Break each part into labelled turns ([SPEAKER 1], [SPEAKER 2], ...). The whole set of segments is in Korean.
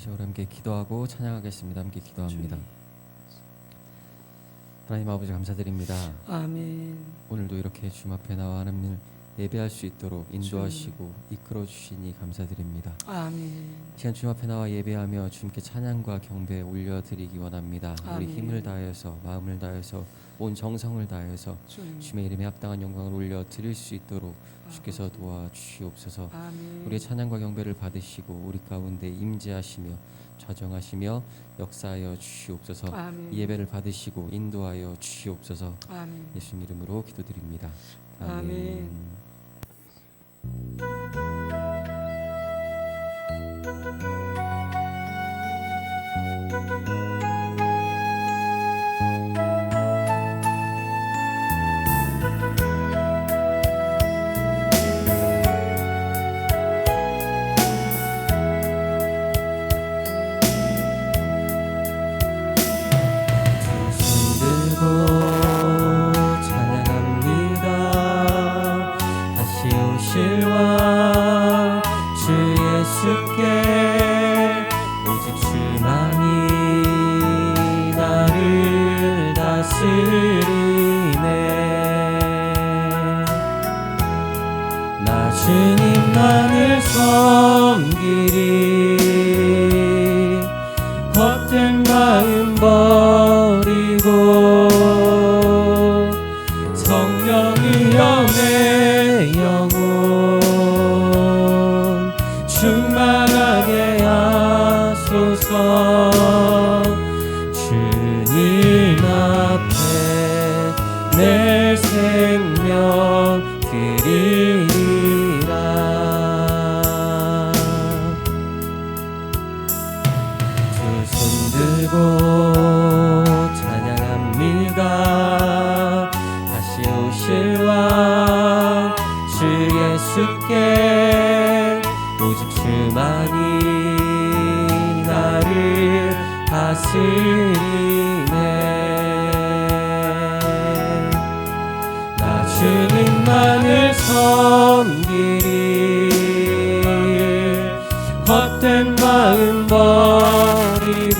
[SPEAKER 1] 우리 함께 기도하고 찬양하겠습니다. 함께 기도합니다. 하나님 아버지 감사드립니다.
[SPEAKER 2] 아멘.
[SPEAKER 1] 오늘도 이렇게 주님 앞에 나와 하나님을 예배할 수 있도록 인도하시고 이끌어 주시니 감사드립니다.
[SPEAKER 2] 아멘.
[SPEAKER 1] 시간 주님 앞에 나와 예배하며 주님께 찬양과 경배 올려드리기 원합니다. 우리
[SPEAKER 2] 아멘.
[SPEAKER 1] 힘을 다해서 마음을 다해서 온 정성을 다해서 주님의 이름에 합당한 영광을 올려드릴 수 있도록 주께서 도와주시옵소서.
[SPEAKER 2] 아멘.
[SPEAKER 1] 우리의 찬양과 경배를 받으시고 우리 가운데 임재하시며 좌정하시며 역사하여 주시옵소서.
[SPEAKER 2] 아멘.
[SPEAKER 1] 이 예배를 받으시고 인도하여 주시옵소서.
[SPEAKER 2] 아멘.
[SPEAKER 1] 예수님 이름으로 기도드립니다.
[SPEAKER 2] 아멘.
[SPEAKER 1] 주님만을 섬기리 헛된 마음 버리고 성령이여 내 영혼 충만하게 하소서. 주님 앞에 내 생명 드리리라. 두 손 들고 찬양합니다. 다시 오실 왕 주 예수께 오직 주만이 나를 다스리네. 나 주님만을 섬기리 헛된 마음 버리고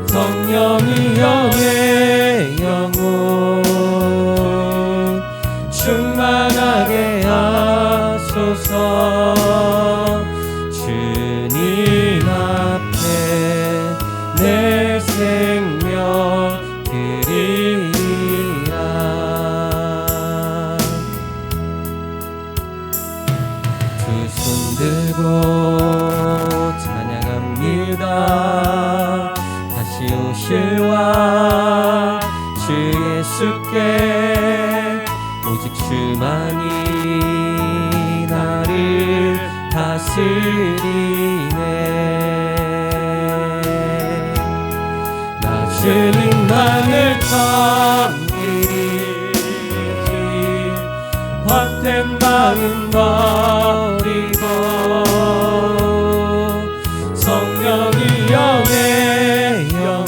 [SPEAKER 1] 성령이여 내 영혼 충만하게 하소서. 주님 앞에 내 생명 드리리라. 두 손 들고 찬양합니다. 다시 오실 왕 주 예수께 오직 주만이 나를 다스리네. 나 주님만을 섬기리 헛된 마음 버리고 성령이여 내 영혼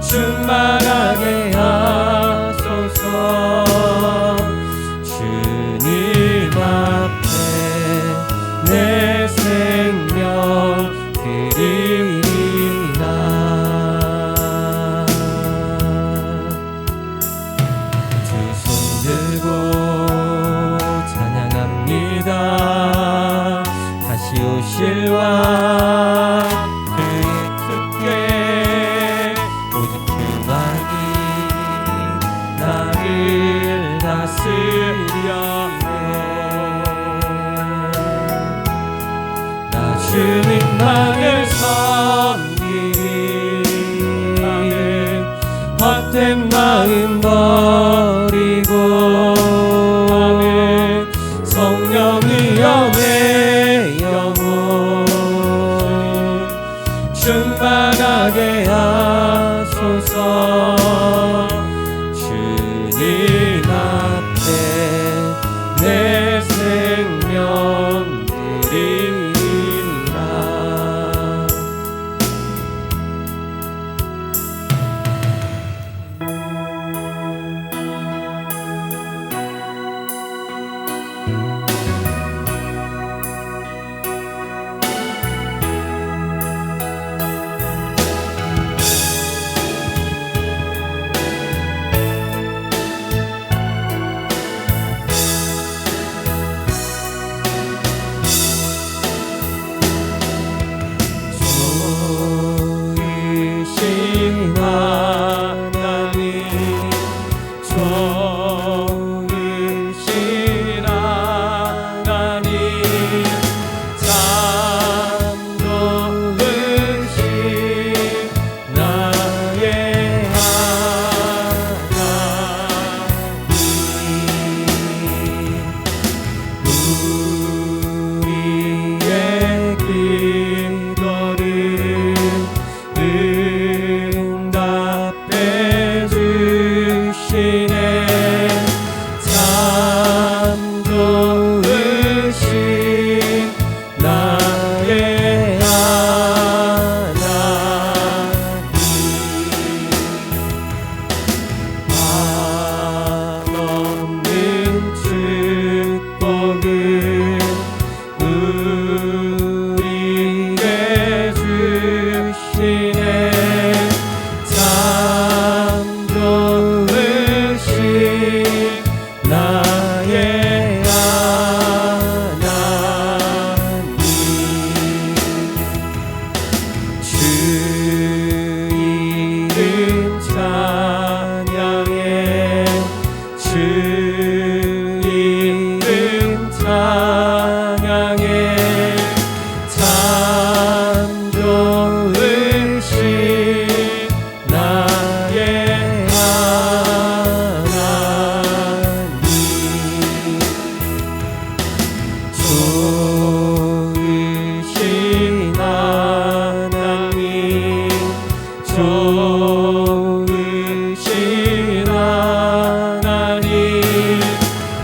[SPEAKER 1] 충만하게 하소서. 주님 앞에 내 생명 드리리라. 두 손 들고 찬양합니다. 다시 오실 왕 그 예수께 오직 그만이 나를 다스리네. 나 주님만을 섬기리 헛된 마음 버리고 성령이여 내 영혼 충만하게 하소서. 주님 앞에 내 생명 드리리라. 좋으신 하나님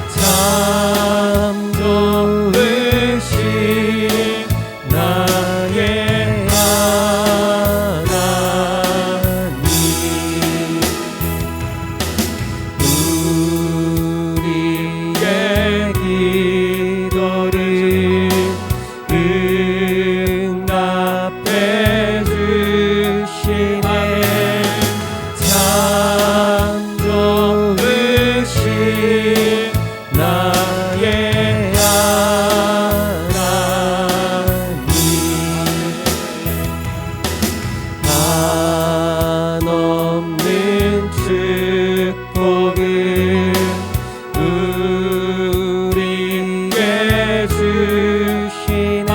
[SPEAKER 1] 참 좋으신 나의 하나님 우리의 기도를 응답해 주시네 참 좋으신 나의 하나님 한없는 축복을 우리에게 주시네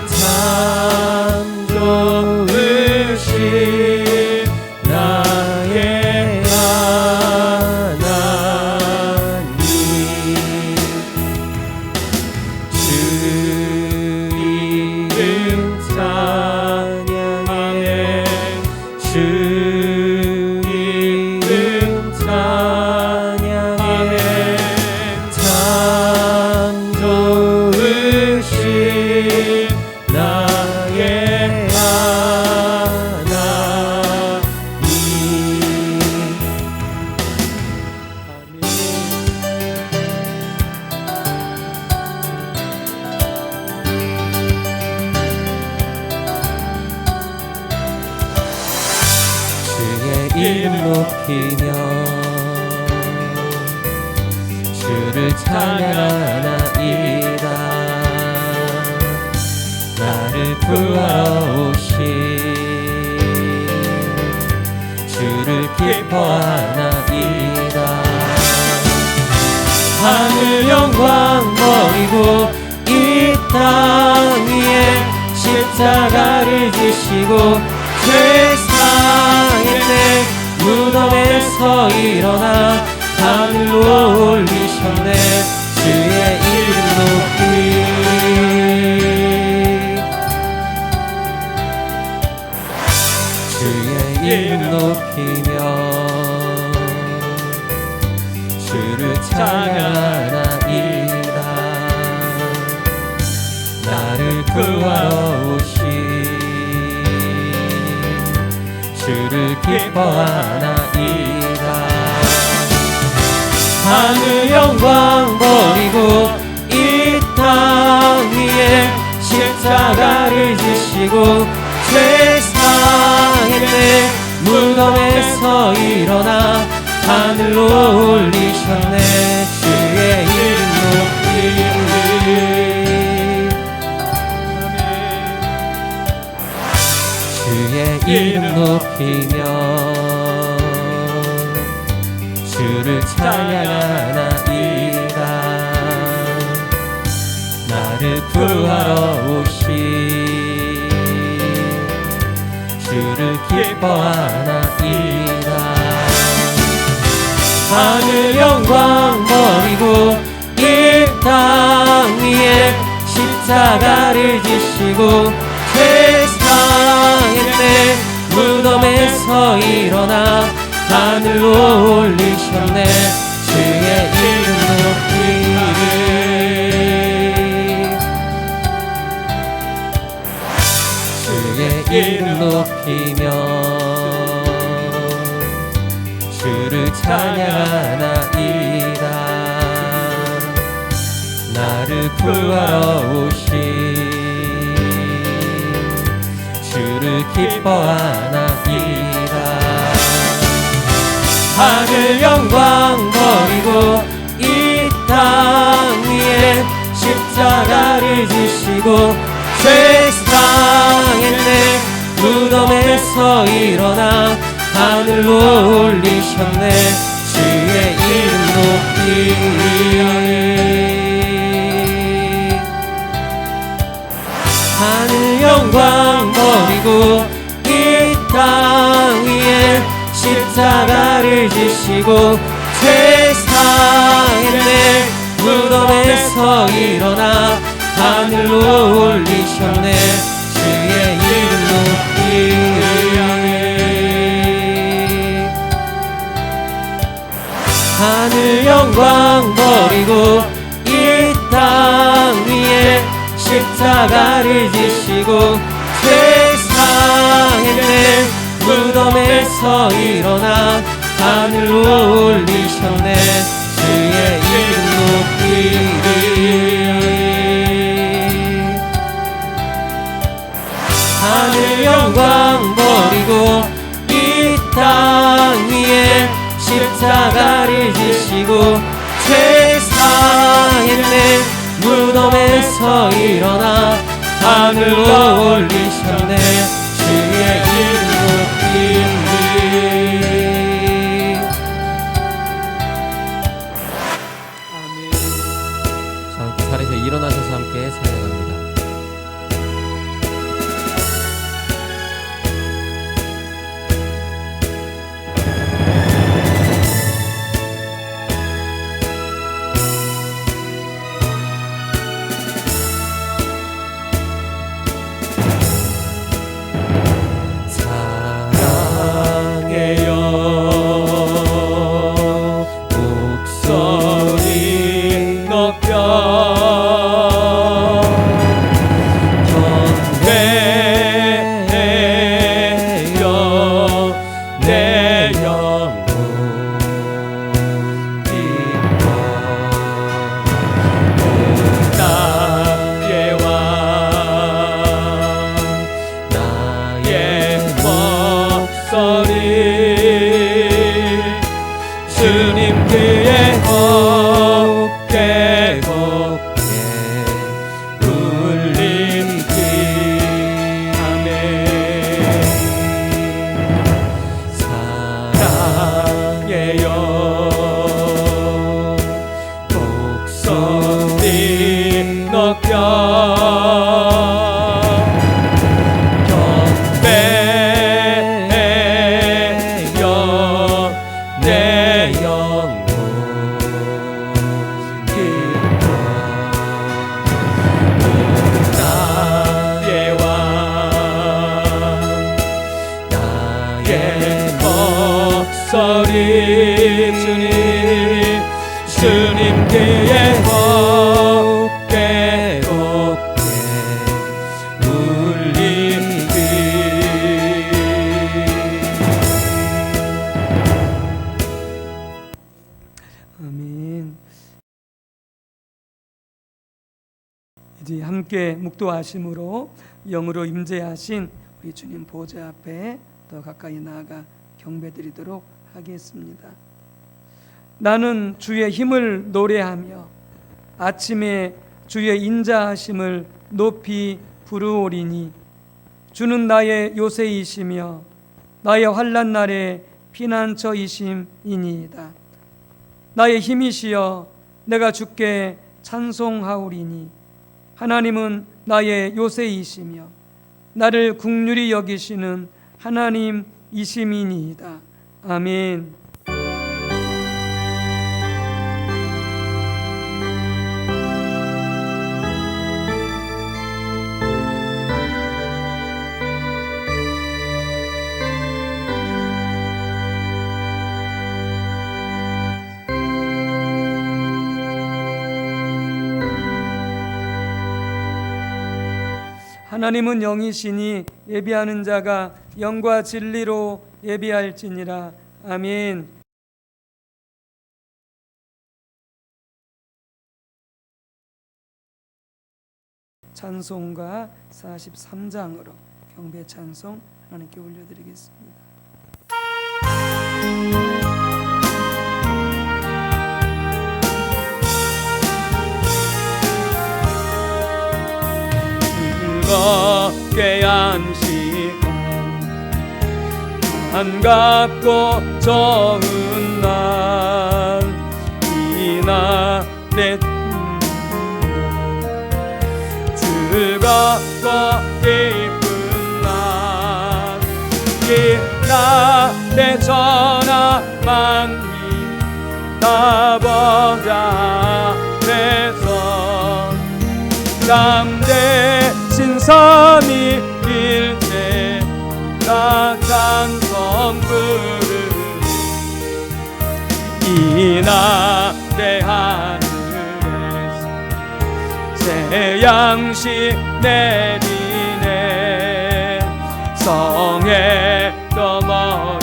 [SPEAKER 1] 참 좋으신 나의 하나님 주 이름 찬양해 주 이름 찬양해 참 좋으신 나의 주의 이름 높이며 주를 찬양하나이다 나를 구하러 오신 주를 기뻐하나이다 하늘 영광 버리고 이 땅 위에 십자가를 지시고 죄사했네 무덤에서 일어나 하늘로 올리셨네 주의 이름 높이 주의 이름 높이며 주를 찬양하나이다 나를 구하러 오신 주를 기뻐하나이다 하늘 영광 버리고 이 땅 위에 십자가를 지시고 죄사했네 무덤에서 일어나 하늘로 올리셨네 주의 이름 높이 주의 이름 높이며 주를 찬양하나이다 나를 구하러 오신 주를 기뻐하나이다 하늘 영광 버리고 이 땅 위에 십자가를 지시고 죄사했네 무덤에서 일어나 하늘로 올리셨네 주의 이름 높이리 주의 이름 높이며 주를 찬양하나이다 나를 구하러 오신 주를 기뻐하나이다 하늘 영광 버리고 이 땅 위에 십자가를 지시고 죄사했네 무덤에서 일어나 하늘로 올리셨네 주의 이름 높이 하늘 영광 버리고 이 땅 위에 십자가를 지시고 죄사했네 무덤에서 일어나 하늘로 올리셨네 주의 이름 높이 영광 버리고 이 땅 위에 십자가를 지시고 세상의 내 무덤에서 일어나 하늘로 올리셨네. 주의 이름 높이리. 하늘 영광 버리고 이 땅 위에 십자가를 지시고 세상의 내 무덤에서 일어나 하늘로 올리셨네. 주의 이름 높이리.
[SPEAKER 2] 아멘.
[SPEAKER 1] 자, 함께 자리에서 일어나셔서 함께 찬양합니다.
[SPEAKER 2] 주님 귀에 곱게 울리리. 아멘. 이제 함께 묵도하심으로 영으로 임재하신 우리 주님 보좌 앞에 더 가까이 나아가 경배드리도록 하겠습니다. 나는 주의 힘을 노래하며 아침에 주의 인자하심을 높이 부르오리니 주는 나의 요새이시며 나의 환난 날의 피난처이심이니이다. 나의 힘이시여 내가 주께 찬송하오리니 하나님은 나의 요새이시며 나를 긍휼히 여기시는 하나님이심이니이다. 아멘. 하나님은 영이시니 예비하는 자가 영과 진리로 예비할지니라. 아멘. 찬송가 43장으로 경배 찬송 하나님께 올려드리겠습니다. 즐겁게 안식한 반갑고 좋은 날 이날의 즐겁고 기쁜 날 이날의 전하 만미 나보자 내서 참되신 선이 일체 나 찬송 부르니 이날의 새 양식 내리네 성에 떠머리야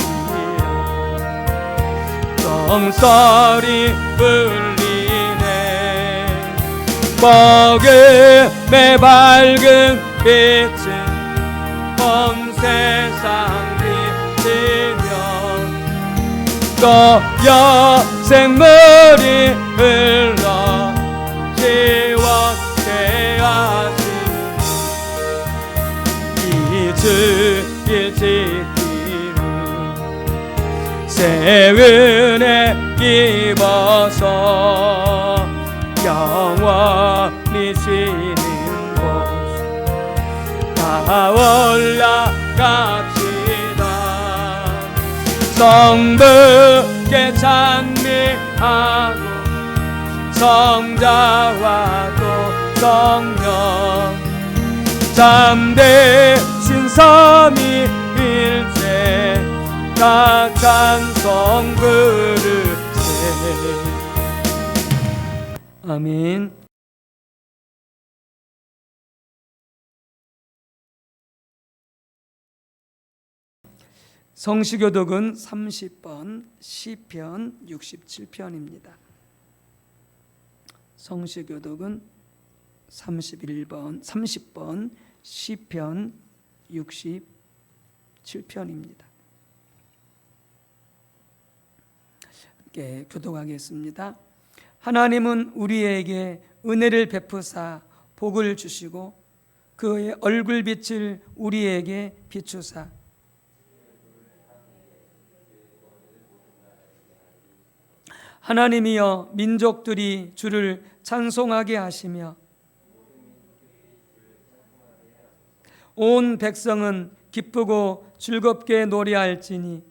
[SPEAKER 2] 성소리 울리네 복음의 밝은 빛은 온 세상 비치며 또 여생물이 흘러 지원케 하시니 이 주일 지키는 새 은혜 입어서 영원히 쉬는 곳 다 올라갑시다 성부께 찬미하고 성자와 또 성령 참되신 삼위일체 다 찬송 부르세 아멘. 성시교독은 30번 시편 67편입니다. 성시교독은 30번 시편 67편입니다. 함께 교독하겠습니다. 하나님은 우리에게 은혜를 베푸사 복을 주시고 그의 얼굴빛을 우리에게 비추사 하나님이여 민족들이 주를 찬송하게 하시며 온 백성은 기쁘고 즐겁게 노래할지니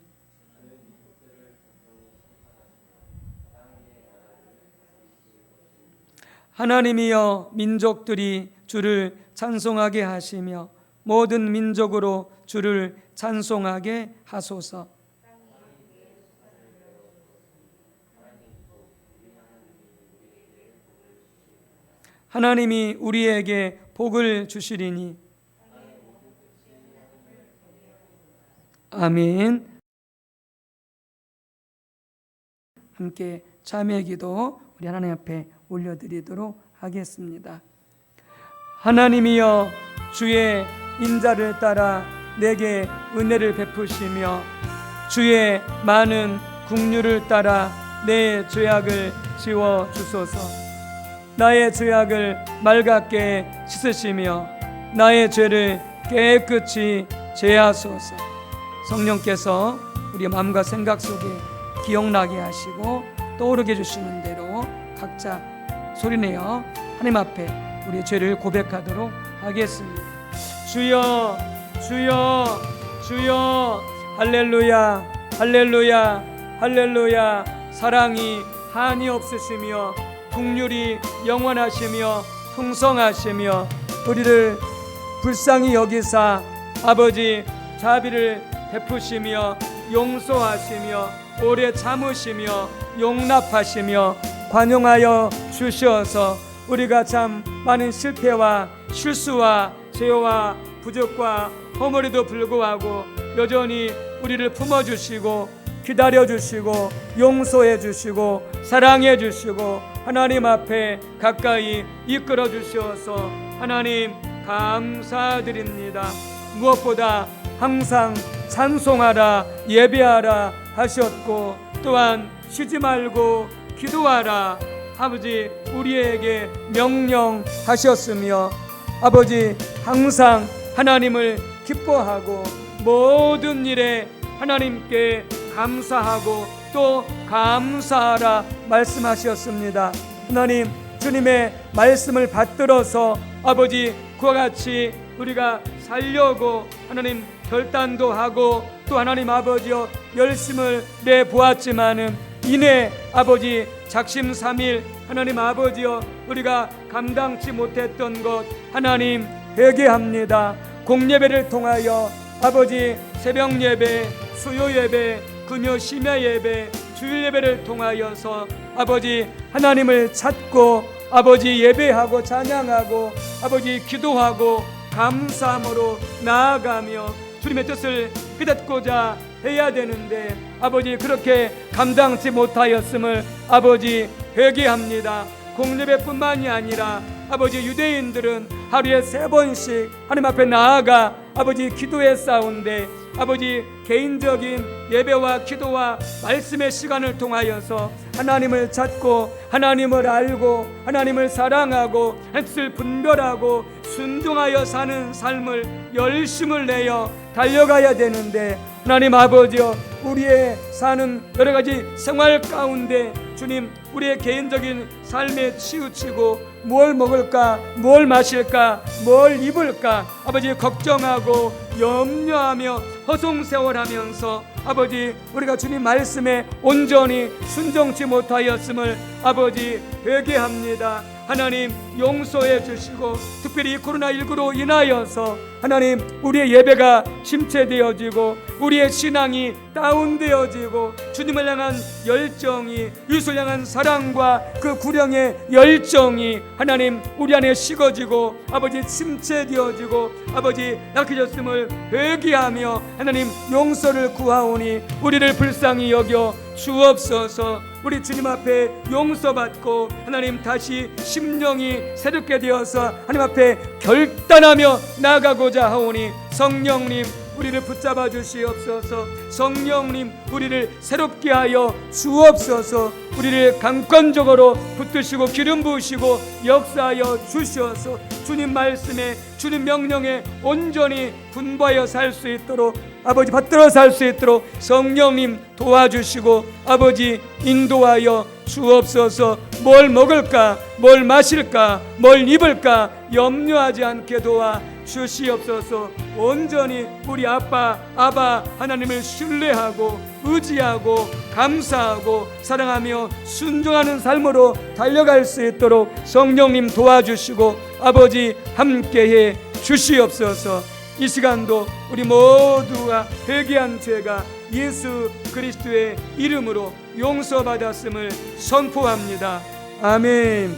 [SPEAKER 2] 하나님이여 민족들이 주를 찬송하게 하시며 모든 민족으로 주를 찬송하게 하소서. 하나님이 우리에게 복을 주시리니 아멘. 함께 자매기도 우리 하나님 앞에 올려드리도록 하겠습니다. 하나님이여 주의 인자를 따라 내게 은혜를 베푸시며 주의 많은 긍휼을 따라 내 죄악을 지워 주소서. 나의 죄악을 맑게 씻으시며 나의 죄를 깨끗이 제하소서. 성령께서 우리 마음과 생각 속에 기억나게 하시고 떠오르게 해주시는 대로 각자 소리내어 하나님 앞에 우리의 죄를 고백하도록 하겠습니다. 주여 주여 주여 할렐루야 할렐루야 할렐루야. 사랑이 한이 없으시며 긍휼이 영원하시며 풍성하시며 우리를 불쌍히 여기사 아버지 자비를 베푸시며 용서하시며 오래 참으시며 용납하시며 관용하여 주셔서 우리가 참 많은 실패와 실수와 죄와 부족과 허물에도 불구하고 여전히 우리를 품어주시고 기다려주시고 용서해주시고 사랑해주시고 하나님 앞에 가까이 이끌어주셔서 하나님 감사드립니다. 무엇보다 항상 찬송하라 예배하라 하셨고 또한 쉬지 말고 기도하라 아버지 우리에게 명령하셨으며 아버지 항상 하나님을 기뻐하고 모든 일에 하나님께 감사하고 또 감사하라 말씀하셨습니다. 하나님 주님의 말씀을 받들어서 아버지 그와 같이 우리가 살려고 하나님 결단도 하고 또 하나님 아버지여 열심을 내보았지만은 이내 아버지 작심삼일 하나님 아버지여 우리가 감당치 못했던 것 하나님 회개합니다. 공예배를 통하여 아버지 새벽 예배 수요 예배 금요 심야 예배 주일 예배를 통하여서 아버지 하나님을 찾고 아버지 예배하고 찬양하고 아버지 기도하고 감사함으로 나아가며 주님의 뜻을 깨닫고자 해야 되는데 아버지 그렇게 감당치 못하였음을 아버지 회개합니다. 공예배뿐만이 아니라 아버지 유대인들은 하루에 3번씩 하나님 앞에 나아가 아버지 기도에 싸운데 아버지 개인적인 예배와 기도와 말씀의 시간을 통하여서 하나님을 찾고 하나님을 알고 하나님을 사랑하고 뜻을 분별하고 순종하여 사는 삶을 열심을 내어 달려가야 되는데 하나님 아버지여 우리의 사는 여러 가지 생활 가운데 주님 우리의 개인적인 삶에 치우치고 뭘 먹을까 뭘 마실까 뭘 입을까 아버지 걱정하고 염려하며 허송세월하면서 아버지 우리가 주님 말씀에 온전히 순종치 못하였음을 아버지 회개합니다. 하나님 용서해 주시고 특별히 코로나19로 인하여서 하나님 우리의 예배가 침체되어지고 우리의 신앙이 다운되어지고 주님을 향한 열정이 예수를 향한 사랑과 그 구령의 열정이 하나님 우리 안에 식어지고 아버지 침체되어지고 아버지 약해졌음을 회개하며 하나님 용서를 구하오니 우리를 불쌍히 여겨 주옵소서. 우리 주님 앞에 용서받고 하나님 다시 심령이 새롭게 되어서 하나님 앞에 결단하며 나아가고자 하오니 성령님 우리를 붙잡아 주시옵소서. 성령님 우리를 새롭게 하여 주옵소서. 우리를 강권적으로 붙드시고 기름 부으시고 역사하여 주시어서 주님 말씀에 주님 명령에 온전히 분부하여 살 수 있도록 아버지 받들어 살 수 있도록 성령님 도와주시고 아버지 인도하여 주옵소서. 뭘 먹을까 뭘 마실까 뭘 입을까 염려하지 않게 도와 주시옵소서. 온전히 우리 아빠 하나님을 신뢰하고 의지하고 감사하고 사랑하며 순종하는 삶으로 달려갈 수 있도록 성령님 도와주시고 아버지 함께해 주시옵소서. 이 시간도 우리 모두가 회개한 죄가 예수 그리스도의 이름으로 용서받았음을 선포합니다. 아멘.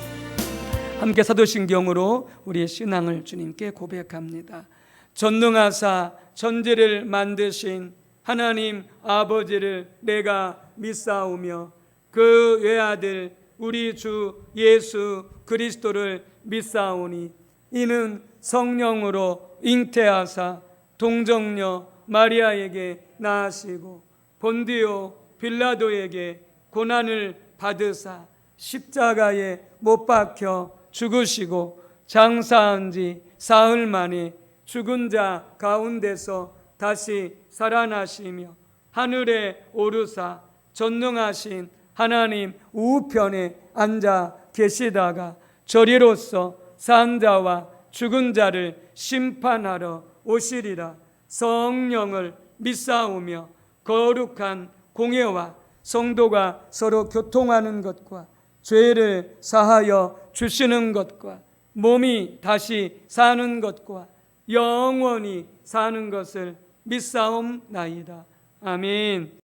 [SPEAKER 2] 함께 사도신경으로 우리의 신앙을 주님께 고백합니다. 전능하사 천지를 만드신 하나님 아버지를 내가 믿사오며 그 외아들 우리 주 예수 그리스도를 믿사오니 이는 성령으로 잉태하사 동정녀 마리아에게 나으시고 본디오 빌라도에게 고난을 받으사 십자가에 못 박혀 죽으시고 장사한 지 사흘 만에 죽은 자 가운데서 다시 살아나시며 하늘에 오르사 전능하신 하나님 우편에 앉아 계시다가 저리로서 산 자와 죽은 자를 심판하러 오시리라. 성령을 믿사오며 거룩한 공예와 성도가 서로 교통하는 것과 죄를 사하여 주시는 것과 몸이 다시 사는 것과 영원히 사는 것을 믿사옵나이다. 아멘.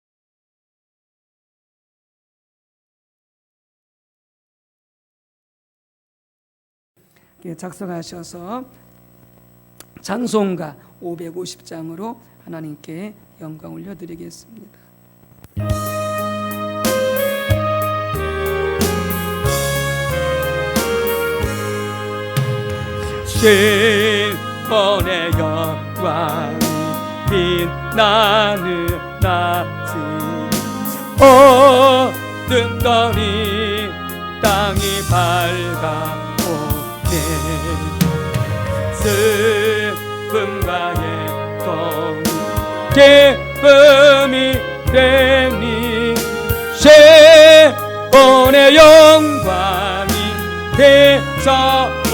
[SPEAKER 2] 작성하셔서 찬송가 550장으로 하나님께 영광 올려드리겠습니다. 신번의 영광이 빛나는 낮이 어떤 떠니 땅이 밝아오네 슬픔과 애통이 기쁨이 되니 신번의 영광이 빛나오네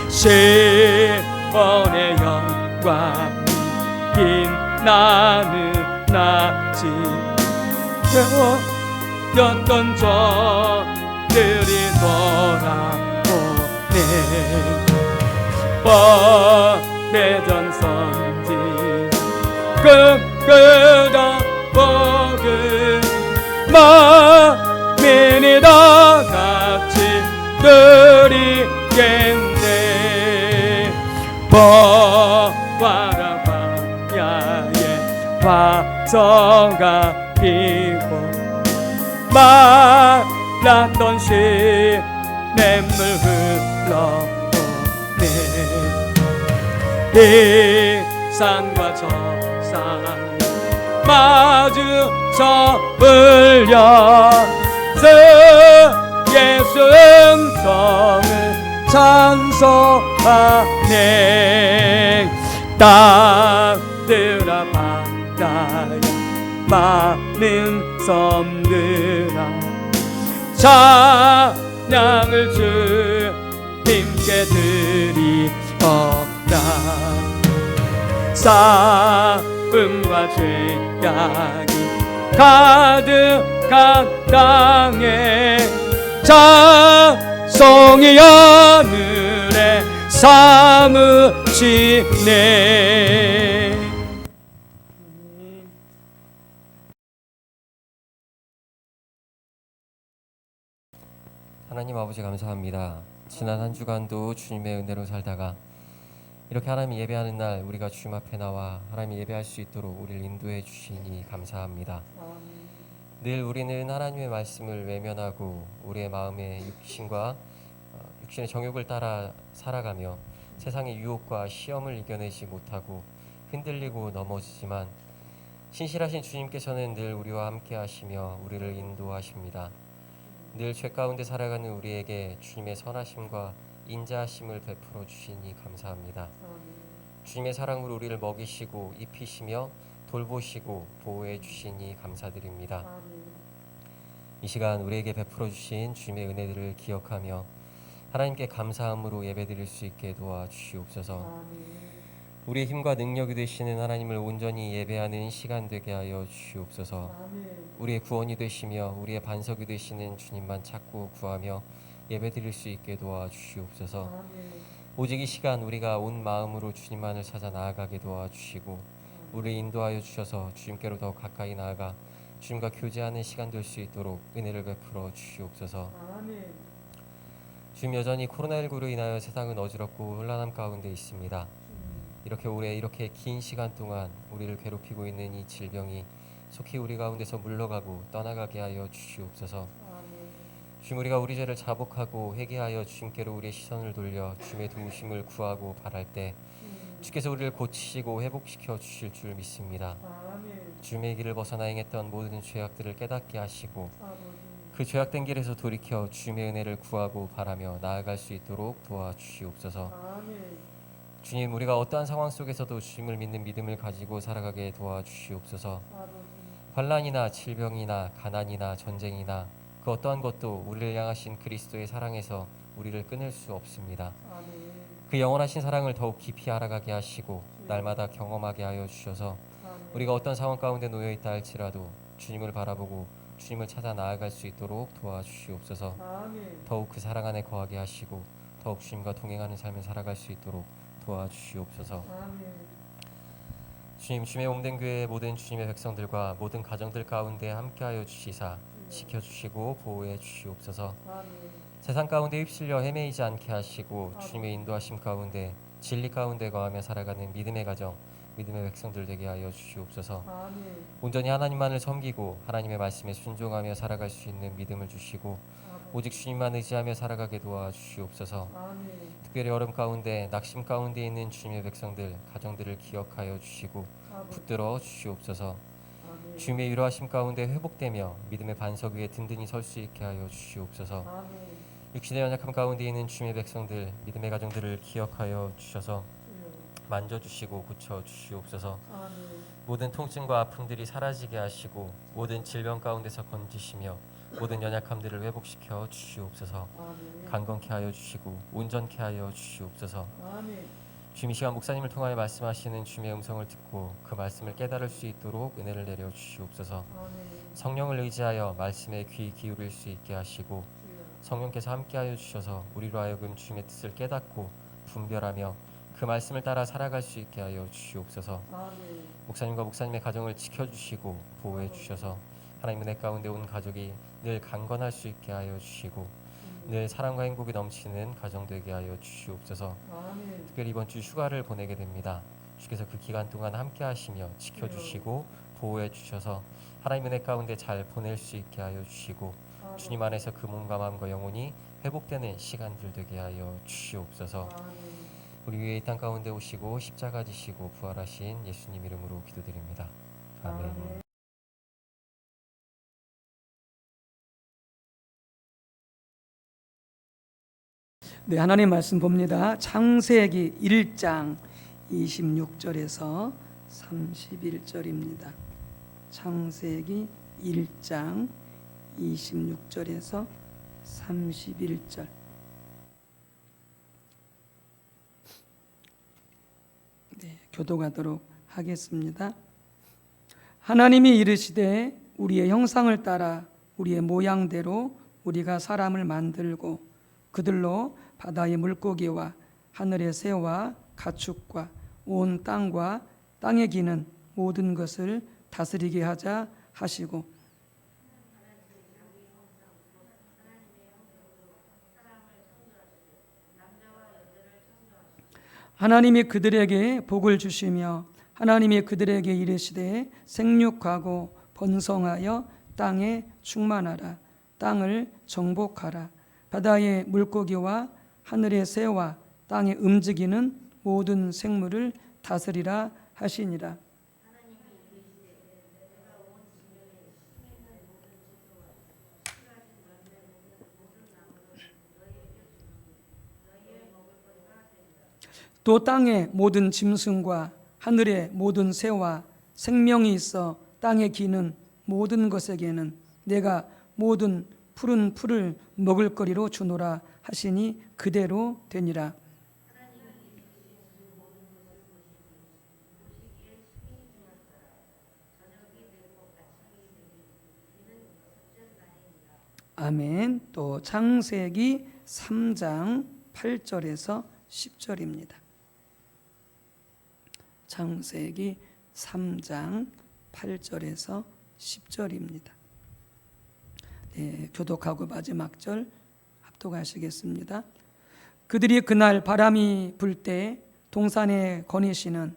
[SPEAKER 2] 신번의 영광이 빛나는 낮이 배웠던 저들이 돌아오네 오래전 선지 끝끝없 복을 만민이 다 화성가 피고 말랐던 시냇물 흘러오네. 이 산과 저 산 마주쳐 울려 예수 음성을 찬송하네. 땅들아 바다야 많은 섬들아 찬양을 주님께 드리어라. 싸움과 죄악이 가득한 땅에 찬송이 하늘에 사무치네.
[SPEAKER 1] 하나님 아버지 감사합니다. 지난 한 주간도 주님의 은혜로 살다가 이렇게 하나님 예배하는 날 우리가 주님 앞에 나와 하나님 예배할 수 있도록 우리를 인도해 주시니 감사합니다. 늘 우리는 하나님의 말씀을 외면하고 우리의 마음의 육신의 정욕을 따라 살아가며 세상의 유혹과 시험을 이겨내지 못하고 흔들리고 넘어지지만 신실하신 주님께서는 늘 우리와 함께 하시며 우리를 인도하십니다. 늘 죄 가운데 살아가는 우리에게 주님의 선하심과 인자하심을 베풀어 주시니 감사합니다. 주님의 사랑으로 우리를 먹이시고 입히시며 돌보시고 보호해 주시니 감사드립니다. 이 시간 우리에게 베풀어 주신 주님의 은혜들을 기억하며 하나님께 감사함으로 예배드릴 수 있게 도와주시옵소서. 우리의 힘과 능력이 되시는 하나님을 온전히 예배하는 시간 되게 하여 주시옵소서. 우리의 구원이 되시며 우리의 반석이 되시는 주님만 찾고 구하며 예배드릴 수 있게 도와주시옵소서. 오직 이 시간 우리가 온 마음으로 주님만을 찾아 나아가게 도와주시고 우리를 인도하여 주셔서 주님께로 더 가까이 나아가 주님과 교제하는 시간 될 수 있도록 은혜를 베풀어 주시옵소서. 주님, 여전히 코로나19로 인하여 세상은 어지럽고 혼란함 가운데 있습니다. 이렇게 긴 시간 동안 우리를 괴롭히고 있는 이 질병이 속히 우리 가운데서 물러가고 떠나가게 하여 주시옵소서. 주님, 우리가 우리 죄를 자복하고 회개하여 주님께로 우리의 시선을 돌려 주님의 도우심을 구하고 바랄 때 주께서 우리를 고치시고 회복시켜 주실 줄 믿습니다. 주님의 길을 벗어나 행했던 모든 죄악들을 깨닫게 하시고 그 죄악된 길에서 돌이켜 주님의 은혜를 구하고 바라며 나아갈 수 있도록 도와주시옵소서. 주님, 우리가 어떠한 상황 속에서도 주님을 믿는 믿음을 가지고 살아가게 도와주시옵소서. 환난이나 질병이나 가난이나 전쟁이나 그 어떠한 것도 우리를 향하신 그리스도의 사랑에서 우리를 끊을 수 없습니다. 그 영원하신 사랑을 더욱 깊이 알아가게 하시고 날마다 경험하게 하여 주셔서 우리가 어떤 상황 가운데 놓여 있다 할지라도 주님을 바라보고 주님을 찾아 나아갈 수 있도록 도와주시옵소서. 더욱 그 사랑 안에 거하게 하시고 더욱 주님과 동행하는 삶을 살아갈 수 있도록 도와주시옵소서. 주님, 주님의 몸된 교회의 모든 주님의 백성들과 모든 가정들 가운데 함께하여 주시사 지켜주시고 보호해 주시옵소서. 세상 가운데 휩쓸려 헤매이지 않게 하시고 주님의 인도하심 가운데 진리 가운데 거하며 살아가는 믿음의 가정, 믿음의 백성들 되게 하여 주시옵소서. 온전히 하나님만을 섬기고 하나님의 말씀에 순종하며 살아갈 수 있는 믿음을 주시고 오직 주님만 의지하며 살아가게 도와주시옵소서. 특별히 어려움 가운데 낙심 가운데 있는 주님의 백성들 가정들을 기억하여 주시고 붙들어 주시옵소서. 주님의 위로하심 가운데 회복되며 믿음의 반석 위에 든든히 설 수 있게 하여 주시옵소서. 육신의 연약함 가운데 있는 주님의 백성들 믿음의 가정들을 기억하여 주셔서 만져주시고 고쳐주시옵소서. 모든 통증과 아픔들이 사라지게 하시고 모든 질병 가운데서 건지시며 모든 연약함들을 회복시켜 주시옵소서. 강건케 하여 주시고 온전케 하여 주시옵소서. 주님, 이 시간 목사님을 통하여 말씀하시는 주님의 음성을 듣고 그 말씀을 깨달을 수 있도록 은혜를 내려 주시옵소서. 성령을 의지하여 말씀에 귀 기울일 수 있게 하시고 성령께서 함께하여 주셔서 우리로 하여금 주님의 뜻을 깨닫고 분별하며 그 말씀을 따라 살아갈 수 있게 하여 주시옵소서. 목사님과 목사님의 가정을 지켜주시고 보호해 주셔서 하나님 은혜 가운데 온 가족이 늘 강건할 수 있게 하여 주시고 늘 사랑과 행복이 넘치는 가정 되게 하여 주시옵소서. 특별히 이번 주 휴가를 보내게 됩니다. 주께서 그 기간 동안 함께 하시며 지켜주시고 보호해 주셔서 하나님 은혜 가운데 잘 보낼 수 있게 하여 주시고 주님 안에서 그 몸과 마음과 영혼이 회복되는 시간들 되게 하여 주시옵소서. 우리 위에 이 땅 가운데 오시고 십자가 지시고 부활하신 예수님 이름으로 기도드립니다. 아멘.
[SPEAKER 3] 네, 하나님 말씀 봅니다. 창세기 1장 26절에서 31절입니다. 창세기 1장 26절에서 31절. 네, 교독하도록 하겠습니다. 하나님이 이르시되 우리의 형상을 따라 우리의 모양대로 우리가 사람을 만들고 그들로 바다의 물고기와 하늘의 새와 가축과 온 땅과 땅에 기는 모든 것을 다스리게 하자 하시고 하나님이 그들에게 복을 주시며 하나님이 그들에게 이르시되 생육하고 번성하여 땅에 충만하라. 땅을 정복하라. 바다의 물고기와 하늘의 새와 땅에 움직이는 모든 생물을 다스리라 하시니라. 또 땅의 모든 짐승과 하늘의 모든 새와 생명이 있어 땅에 기는 모든 것에게는 내가 모든 푸른 풀을 먹을 거리로 주노라 하시니 그대로 되니라. 아멘. 또 창세기 3장 8절에서 10절입니다. 창세기 3장 8절에서 10절입니다. 네, 교독하고 마지막 절 합독하시겠습니다. 그들이 그날 바람이 불 때 동산에 거니시는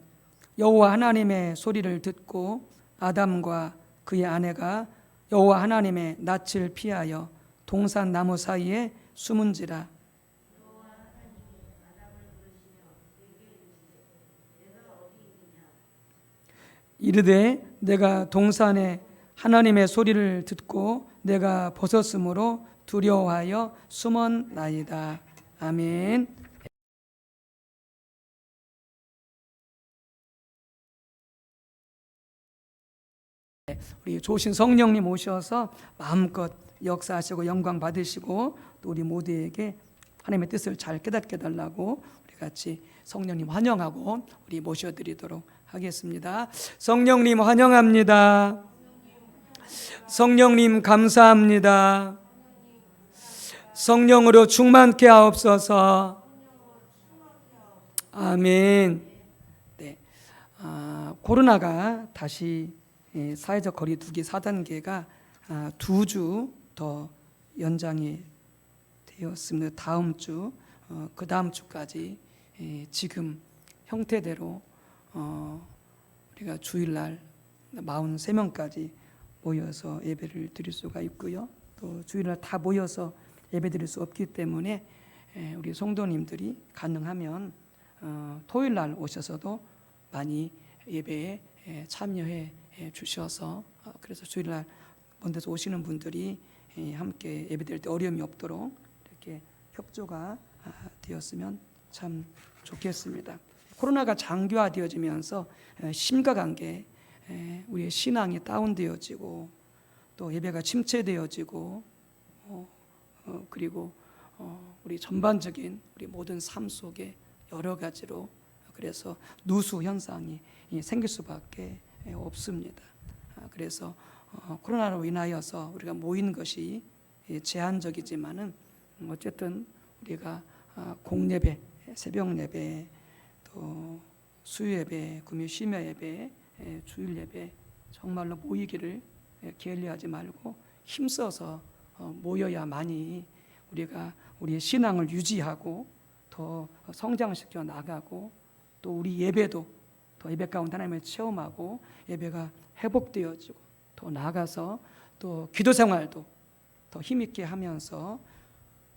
[SPEAKER 3] 여호와 하나님의 소리를 듣고 아담과 그의 아내가 여호와 하나님의 낯을 피하여 동산 나무 사이에 숨은지라. 이르되 내가 동산에 하나님의 소리를 듣고 내가 벗었으므로 두려워하여 숨었나이다. 아멘. 우리 조신 성령님 오셔서 마음껏 역사하시고 영광 받으시고 또 우리 모두에게 하나님의 뜻을 잘 깨닫게 달라고 우리 같이 성령님 환영하고 우리 모셔드리도록 하겠습니다. 성령님 환영합니다. 성령님 감사합니다. 성령으로 충만케 하옵소서. 아멘. 네, 코로나가 다시 사회적 거리 두기 4단계가 2주 더 연장이 되었습니다. 다음 주, 그 다음 주까지 지금 형태대로 우리가 주일날 43명까지 모여서 예배를 드릴 수가 있고요. 또 주일날 다 모여서 예배 드릴 수 없기 때문에 우리 성도님들이 가능하면 토요일날 오셔서도 많이 예배에 참여해 주셔서 그래서 주일날 먼 데서 오시는 분들이 함께 예배 드릴 때 어려움이 없도록 이렇게 협조가 되었으면 참 좋겠습니다. 코로나가 장기화되어지면서 심각한 게 우리의 신앙이 다운되어지고 또 예배가 침체되어지고 그리고 우리 전반적인 우리 모든 삶 속에 여러 가지로 그래서 누수 현상이 생길 수밖에 없습니다. 그래서 코로나로 인하여서 우리가 모인 것이 제한적이지만은 어쨌든 우리가 공예배, 새벽 예배, 또 수요 예배, 금요 심야 예배, 주일 예배 정말로 모이기를 게을리하지 말고 힘써서 모여야만이 우리가 우리의 신앙을 유지하고 더 성장시켜 나가고 또 우리 예배도 더 예배 가운데 하나님을 체험하고 예배가 회복되어지고 더 나아가서 또 기도 생활도 더 힘있게 하면서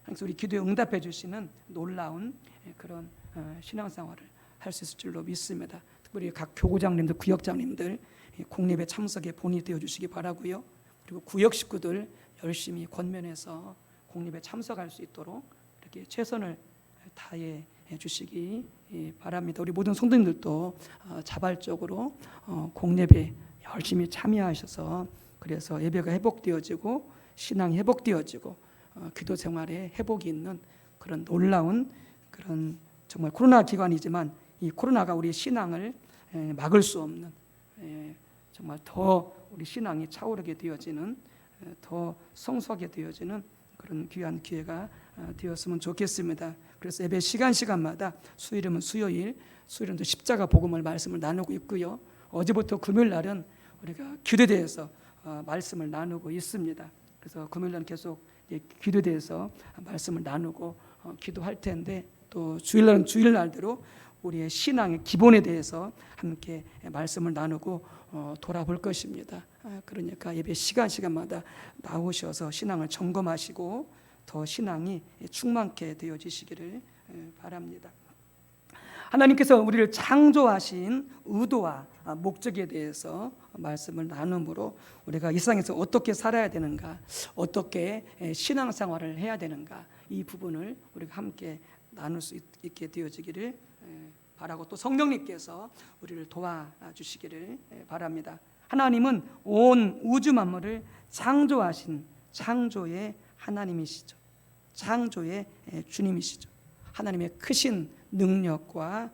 [SPEAKER 3] 항상 우리 기도에 응답해 주시는 놀라운 그런 신앙생활을 할 수 있을 줄로 믿습니다. 특별히 각 교구장님들, 구역장님들 공예배 참석에 본이 되어 주시기 바라고요. 그리고 구역 식구들 열심히 권면해서 공예배 참석할 수 있도록 이렇게 최선을 다해 주시기 바랍니다. 우리 모든 성도님들도 자발적으로 공예배 열심히 참여하셔서 그래서 예배가 회복되어지고 신앙이 회복되어지고 기도 생활에 회복이 있는 그런 놀라운 그런 정말 코로나 기간이지만 이 코로나가 우리 신앙을 막을 수 없는 정말 더 우리 신앙이 차오르게 되어지는 더 성숙하게 되어지는 그런 귀한 기회가 되었으면 좋겠습니다. 그래서 예배 시간마다 수요일이면 수요일은 또 십자가 복음을 말씀을 나누고 있고요. 어제부터 금요일 날은 우리가 기도에 대해서 말씀을 나누고 있습니다. 그래서 금요일 날 계속 기도에 대해서 말씀을 나누고 기도할 텐데 또 주일날은 주일날대로 우리의 신앙의 기본에 대해서 함께 말씀을 나누고 돌아볼 것입니다. 그러니까 예배 시간마다 나오셔서 신앙을 점검하시고 더 신앙이 충만케 되어지시기를 바랍니다. 하나님께서 우리를 창조하신 의도와 목적에 대해서 말씀을 나누므로 우리가 이 세상에서 어떻게 살아야 되는가, 어떻게 신앙생활을 해야 되는가, 이 부분을 우리가 함께 나눌 수 있게 되어지기를 바라고 또 성령님께서 우리를 도와주시기를 바랍니다. 하나님은 온 우주 만물을 창조하신 창조의 하나님이시죠. 창조의 주님이시죠. 하나님의 크신 능력과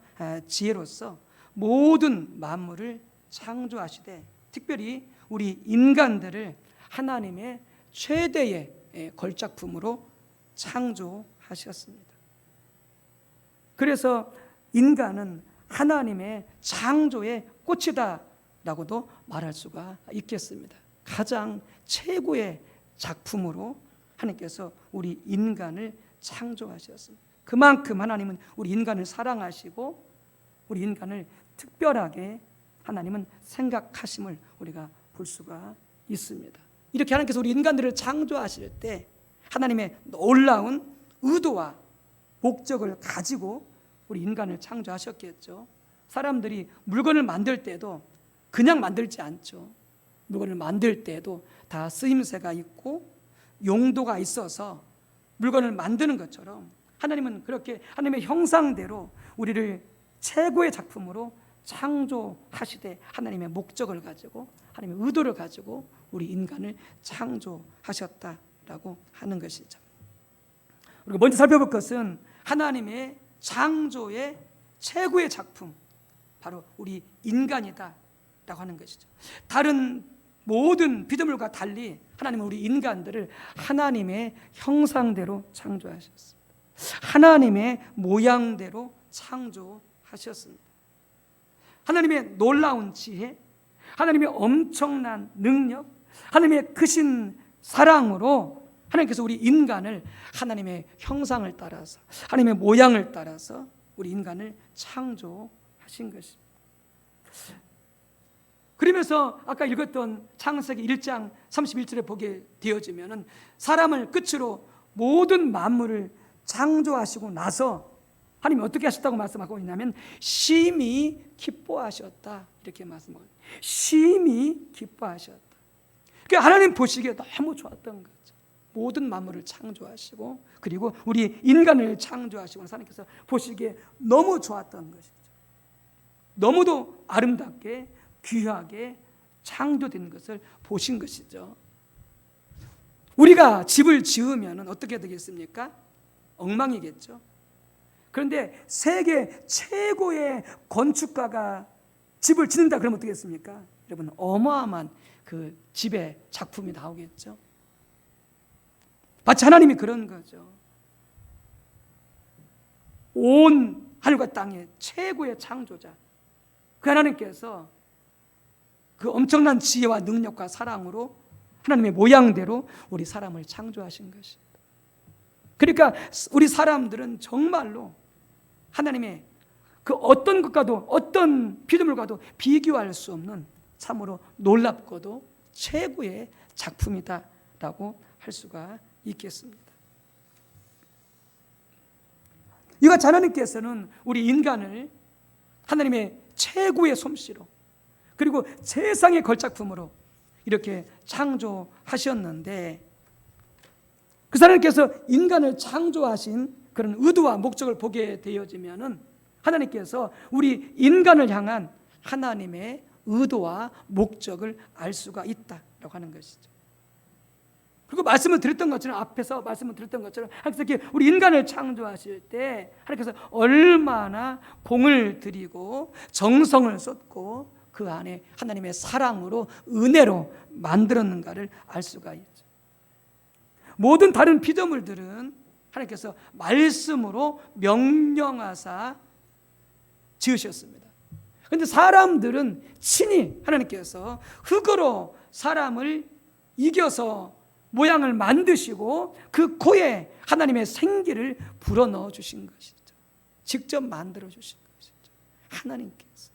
[SPEAKER 3] 지혜로서 모든 만물을 창조하시되 특별히 우리 인간들을 하나님의 최대의 걸작품으로 창조하셨습니다. 그래서 인간은 하나님의 창조의 꽃이다라고도 말할 수가 있겠습니다. 가장 최고의 작품으로 하나님께서 우리 인간을 창조하셨습니다. 그만큼 하나님은 우리 인간을 사랑하시고 우리 인간을 특별하게 하나님은 생각하심을 우리가 볼 수가 있습니다. 이렇게 하나님께서 우리 인간들을 창조하실 때 하나님의 놀라운 의도와 목적을 가지고 우리 인간을 창조하셨겠죠. 사람들이 물건을 만들 때도 그냥 만들지 않죠. 물건을 만들 때도 다 쓰임새가 있고 용도가 있어서 물건을 만드는 것처럼 하나님은 그렇게 하나님의 형상대로 우리를 최고의 작품으로 창조하시되 하나님의 목적을 가지고 하나님의 의도를 가지고 우리 인간을 창조하셨다라고 하는 것이죠. 우리가 먼저 살펴볼 것은 하나님의 창조의 최고의 작품 바로 우리 인간이다라고 하는 것이죠. 다른 모든 피조물과 달리 하나님은 우리 인간들을 하나님의 형상대로 창조하셨습니다. 하나님의 모양대로 창조하셨습니다. 하나님의 놀라운 지혜, 하나님의 엄청난 능력, 하나님의 크신 사랑으로 하나님께서 우리 인간을 하나님의 형상을 따라서 하나님의 모양을 따라서 우리 인간을 창조하신 것입니다. 그러면서 아까 읽었던 창세기 1장 31절에 보게 되어지면은 사람을 끝으로 모든 만물을 창조하시고 나서 하나님이 어떻게 하셨다고 말씀하고 있냐면 심히 기뻐하셨다 이렇게 말씀하고 심히 기뻐하셨다. 그러니까 하나님 보시기에 너무 좋았던 거죠. 모든 만물을 창조하시고 그리고 우리 인간을 창조하시고 하나님께서 보시기에 너무 좋았던 것이죠. 너무도 아름답게 귀하게 창조된 것을 보신 것이죠. 우리가 집을 지으면 어떻게 되겠습니까? 엉망이겠죠. 그런데 세계 최고의 건축가가 집을 짓는다 그러면 어떻겠습니까? 여러분 어마어마한 그 집의 작품이 나오겠죠. 마치 하나님이 그런 거죠. 온 하늘과 땅의 최고의 창조자 그 하나님께서 그 엄청난 지혜와 능력과 사랑으로 하나님의 모양대로 우리 사람을 창조하신 것입니다. 그러니까 우리 사람들은 정말로 하나님의 그 어떤 것과도 어떤 피조물과도 비교할 수 없는 참으로 놀랍고도 최고의 작품이다라고 할 수가 있겠습니다. 이같이 하나님께서는 우리 인간을 하나님의 최고의 솜씨로 그리고 세상의 걸작품으로 이렇게 창조하셨는데, 그 하나님께서 인간을 창조하신 그런 의도와 목적을 보게 되어지면은 하나님께서 우리 인간을 향한 하나님의 의도와 목적을 알 수가 있다라고 하는 것이죠. 그리고 말씀을 드렸던 것처럼, 앞에서 말씀을 드렸던 것처럼 하나님께서 우리 인간을 창조하실 때 하나님께서 얼마나 공을 들이고 정성을 쏟고 그 안에 하나님의 사랑으로 은혜로 만들었는가를 알 수가 있죠. 모든 다른 피조물들은 하나님께서 말씀으로 명령하사 지으셨습니다. 그런데 사람들은 친히 하나님께서 흙으로 사람을 이겨서 모양을 만드시고 그 코에 하나님의 생기를 불어넣어 주신 것이죠. 직접 만들어 주신 것이죠. 하나님께서.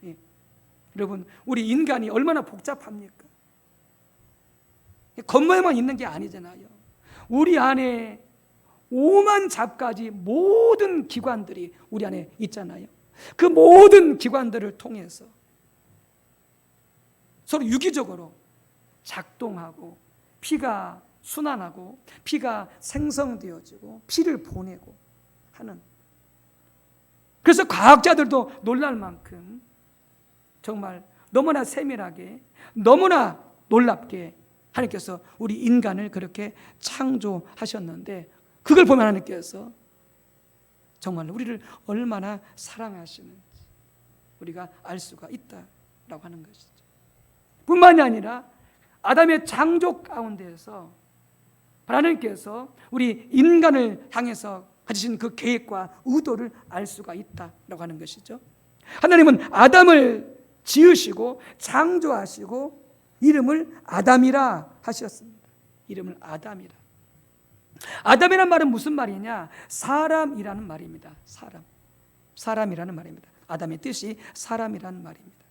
[SPEAKER 3] 예. 여러분, 우리 인간이 얼마나 복잡합니까? 겉모양만 있는 게 아니잖아요. 우리 안에 오만 잡가지 모든 기관들이 우리 안에 있잖아요. 그 모든 기관들을 통해서 서로 유기적으로 작동하고 피가 순환하고 피가 생성되어지고 피를 보내고 하는, 그래서 과학자들도 놀랄 만큼 정말 너무나 세밀하게 너무나 놀랍게 하나님께서 우리 인간을 그렇게 창조하셨는데, 그걸 보면 하나님께서 정말 우리를 얼마나 사랑하시는지 우리가 알 수가 있다라고 하는 것이죠. 뿐만이 아니라 아담의 창조 가운데에서 하나님께서 우리 인간을 향해서 가지신 그 계획과 의도를 알 수가 있다라고 하는 것이죠. 하나님은 아담을 지으시고 창조하시고 이름을 아담이라 하셨습니다. 이름을 아담이라. 아담이란 말은 무슨 말이냐? 사람이라는 말입니다. 사람이라는 말입니다. 아담의 뜻이 사람이라는 말입니다.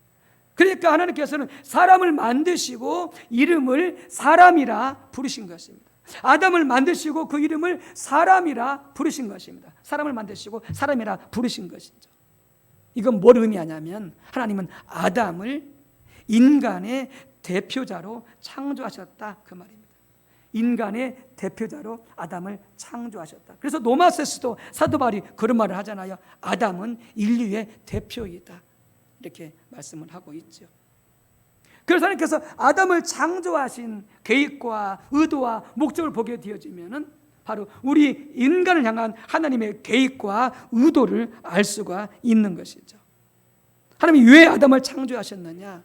[SPEAKER 3] 그러니까 하나님께서는 사람을 만드시고 이름을 사람이라 부르신 것입니다. 아담을 만드시고 그 이름을 사람이라 부르신 것입니다. 사람을 만드시고 사람이라 부르신 것이죠. 이건 뭘 의미하냐면 하나님은 아담을 인간의 대표자로 창조하셨다 그 말입니다. 인간의 대표자로 아담을 창조하셨다. 그래서 노마세스도 사도 바울이 그런 말을 하잖아요. 아담은 인류의 대표이다. 이렇게 말씀을 하고 있죠. 그래서 하나님께서 아담을 창조하신 계획과 의도와 목적을 보게 되어지면은 바로 우리 인간을 향한 하나님의 계획과 의도를 알 수가 있는 것이죠. 하나님이 왜 아담을 창조하셨느냐?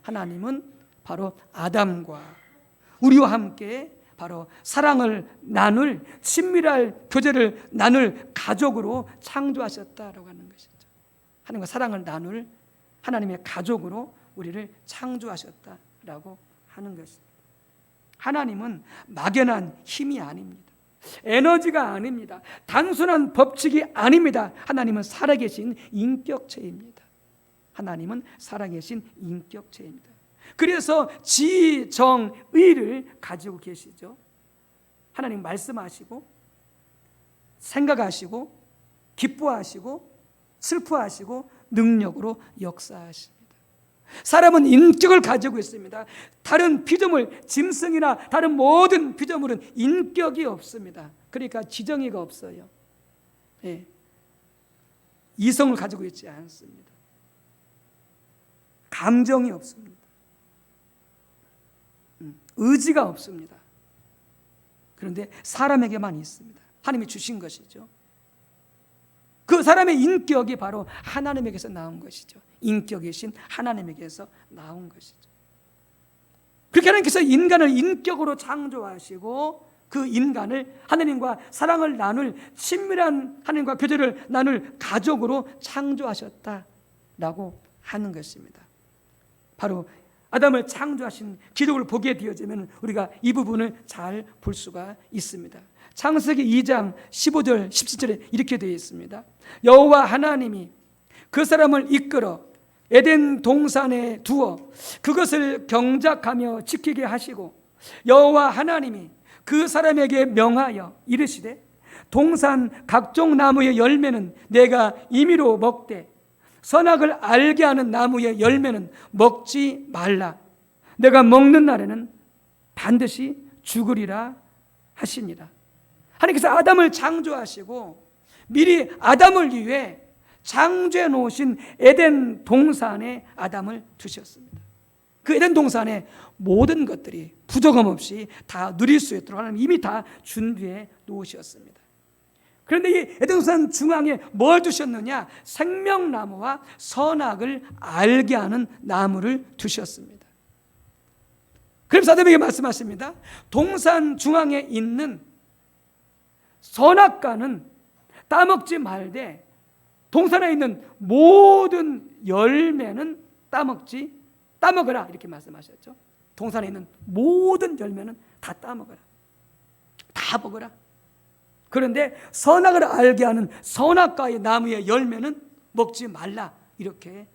[SPEAKER 3] 하나님은 바로 아담과 우리와 함께 바로 사랑을 나눌, 친밀할 교제를 나눌 가족으로 창조하셨다라고 하는 것이죠. 하나님과 사랑을 나눌 하나님의 가족으로 우리를 창조하셨다라고 하는 것입니다. 하나님은 막연한 힘이 아닙니다. 에너지가 아닙니다. 단순한 법칙이 아닙니다. 하나님은 살아계신 인격체입니다. 하나님은 살아계신 인격체입니다. 그래서 지, 정, 의를 가지고 계시죠. 하나님 말씀하시고 생각하시고 기뻐하시고 슬퍼하시고 능력으로 역사하십니다. 사람은 인격을 가지고 있습니다. 다른 피조물, 짐승이나 다른 모든 피조물은 인격이 없습니다. 그러니까 지정의가 없어요. 네. 이성을 가지고 있지 않습니다. 감정이 없습니다. 의지가 없습니다. 그런데 사람에게만 있습니다. 하나님이 주신 것이죠. 그 사람의 인격이 바로 하나님에게서 나온 것이죠. 인격이신 하나님에게서 나온 것이죠. 그렇게 하나님께서 인간을 인격으로 창조하시고 그 인간을 하나님과 사랑을 나눌 친밀한 하나님과 교제를 나눌 가족으로 창조하셨다라고 하는 것입니다. 바로 아담을 창조하신 기록을 보게 되어지면 우리가 이 부분을 잘 볼 수가 있습니다. 창세기 2장 15절 17절에 이렇게 되어 있습니다. 여호와 하나님이 그 사람을 이끌어 에덴 동산에 두어 그것을 경작하며 지키게 하시고 여호와 하나님이 그 사람에게 명하여 이르시되 동산 각종 나무의 열매는 내가 임의로 먹되 선악을 알게 하는 나무의 열매는 먹지 말라. 내가 먹는 날에는 반드시 죽으리라 하시니라. 하나님께서 아담을 창조하시고 미리 아담을 위해 창조해 놓으신 에덴 동산에 아담을 두셨습니다. 그 에덴 동산에 모든 것들이 부족함 없이 다 누릴 수 있도록 하나님 이미 다 준비해 놓으셨습니다. 그런데 이 에덴 동산 중앙에 뭘 두셨느냐? 생명나무와 선악을 알게 하는 나무를 두셨습니다. 그래서 아담에게 말씀하십니다. 동산 중앙에 있는 선악과는 따먹지 말되 동산에 있는 모든 열매는 따먹어라 이렇게 말씀하셨죠. 동산에 있는 모든 열매는 다 따먹어라, 다 먹어라. 그런데 선악을 알게 하는 선악과의 나무의 열매는 먹지 말라 이렇게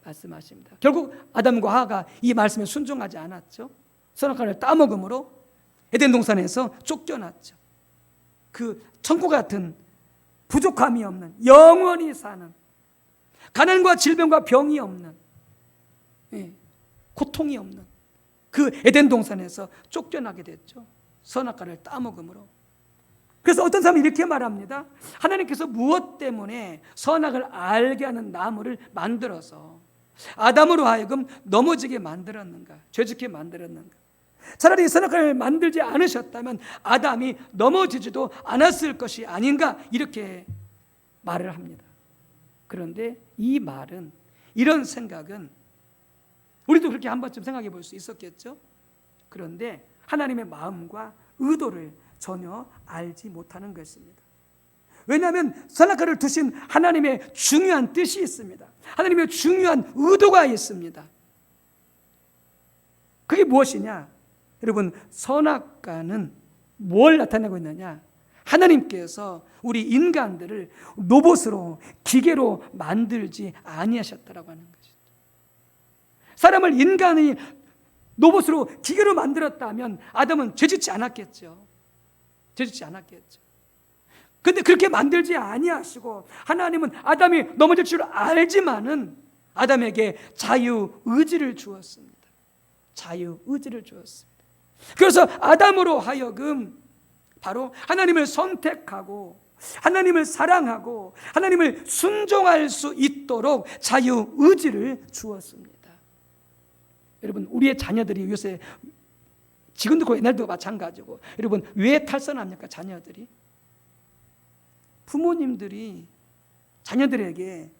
[SPEAKER 3] 말씀하십니다. 결국 아담과 하와가 이 말씀에 순종하지 않았죠. 선악과를 따먹음으로 에덴 동산에서 쫓겨났죠. 그 천국 같은 부족함이 없는, 영원히 사는, 가난과 질병과 병이 없는, 고통이 없는 그 에덴 동산에서 쫓겨나게 됐죠. 선악과를 따먹음으로. 그래서 어떤 사람이 이렇게 말합니다. 하나님께서 무엇 때문에 선악을 알게 하는 나무를 만들어서 아담으로 하여금 넘어지게 만들었는가, 죄짓게 만들었는가. 차라리 선악과를 만들지 않으셨다면 아담이 넘어지지도 않았을 것이 아닌가 이렇게 말을 합니다. 그런데 이 말은, 이런 생각은 우리도 그렇게 한 번쯤 생각해 볼 수 있었겠죠. 그런데 하나님의 마음과 의도를 전혀 알지 못하는 것입니다. 왜냐하면 선악과를 두신 하나님의 중요한 뜻이 있습니다. 하나님의 중요한 의도가 있습니다. 그게 무엇이냐? 여러분, 선악과는 뭘 나타내고 있느냐? 하나님께서 우리 인간들을 로봇으로, 기계로 만들지 아니하셨다라고 하는 것이죠. 사람을 인간이 로봇으로, 기계로 만들었다면 아담은 죄짓지 않았겠죠. 죄짓지 않았겠죠. 근데 그렇게 만들지 아니하시고 하나님은 아담이 넘어질 줄 알지만은 아담에게 자유의지를 주었습니다. 자유의지를 주었습니다. 그래서 아담으로 하여금 바로 하나님을 선택하고 하나님을 사랑하고 하나님을 순종할 수 있도록 자유의지를 주었습니다. 여러분, 우리의 자녀들이 요새, 지금도 그렇고 옛날도 마찬가지고, 여러분 왜 탈선합니까? 자녀들이, 부모님들이 자녀들에게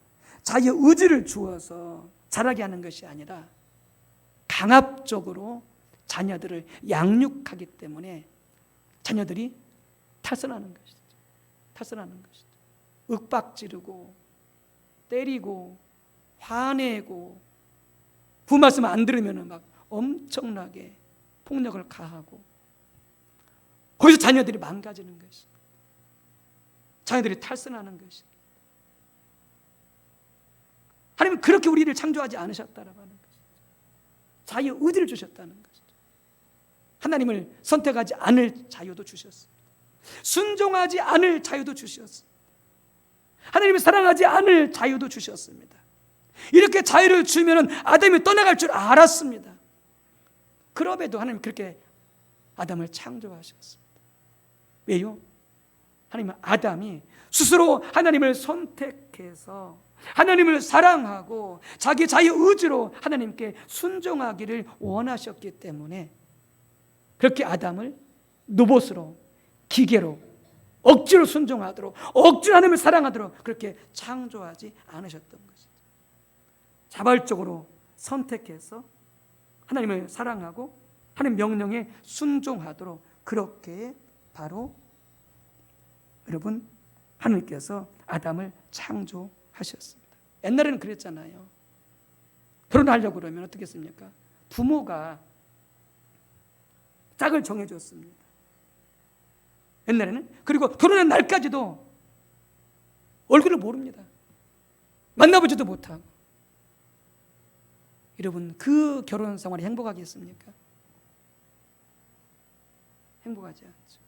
[SPEAKER 3] 자유의지를 주어서 자라게 하는 것이 아니라 강압적으로 자녀들을 양육하기 때문에 자녀들이 탈선하는 것이죠. 탈선하는 것이죠. 윽박지르고 때리고 화내고 부모 말씀 안 들으면 막 엄청나게 폭력을 가하고, 거기서 자녀들이 망가지는 것이, 자녀들이 탈선하는 것이. 하나님은 그렇게 우리를 창조하지 않으셨다라고 하는 것이죠. 자유의지를 주셨다는 것이죠. 하나님을 선택하지 않을 자유도 주셨습니다. 순종하지 않을 자유도 주셨습니다. 하나님을 사랑하지 않을 자유도 주셨습니다. 이렇게 자유를 주면 아담이 떠나갈 줄 알았습니다. 그럼에도 하나님 그렇게 아담을 창조하셨습니다. 왜요? 하나님은 아담이 스스로 하나님을 선택해서 하나님을 사랑하고 자기 자유의지로 하나님께 순종하기를 원하셨기 때문에 그렇게 아담을 로봇으로, 기계로, 억지로 순종하도록, 억지로 하나님을 사랑하도록 그렇게 창조하지 않으셨던 것이죠. 자발적으로 선택해서 하나님을 사랑하고 하나님 명령에 순종하도록 그렇게 바로 여러분 하나님께서 아담을 창조하셨습니다. 옛날에는 그랬잖아요. 결혼하려고 그러면 어떻게 했습니까? 부모가 짝을 정해줬습니다. 옛날에는. 그리고 결혼한 날까지도 얼굴을 모릅니다. 만나보지도 못하고. 여러분, 그 결혼 생활이 행복하겠습니까? 행복하지 않죠.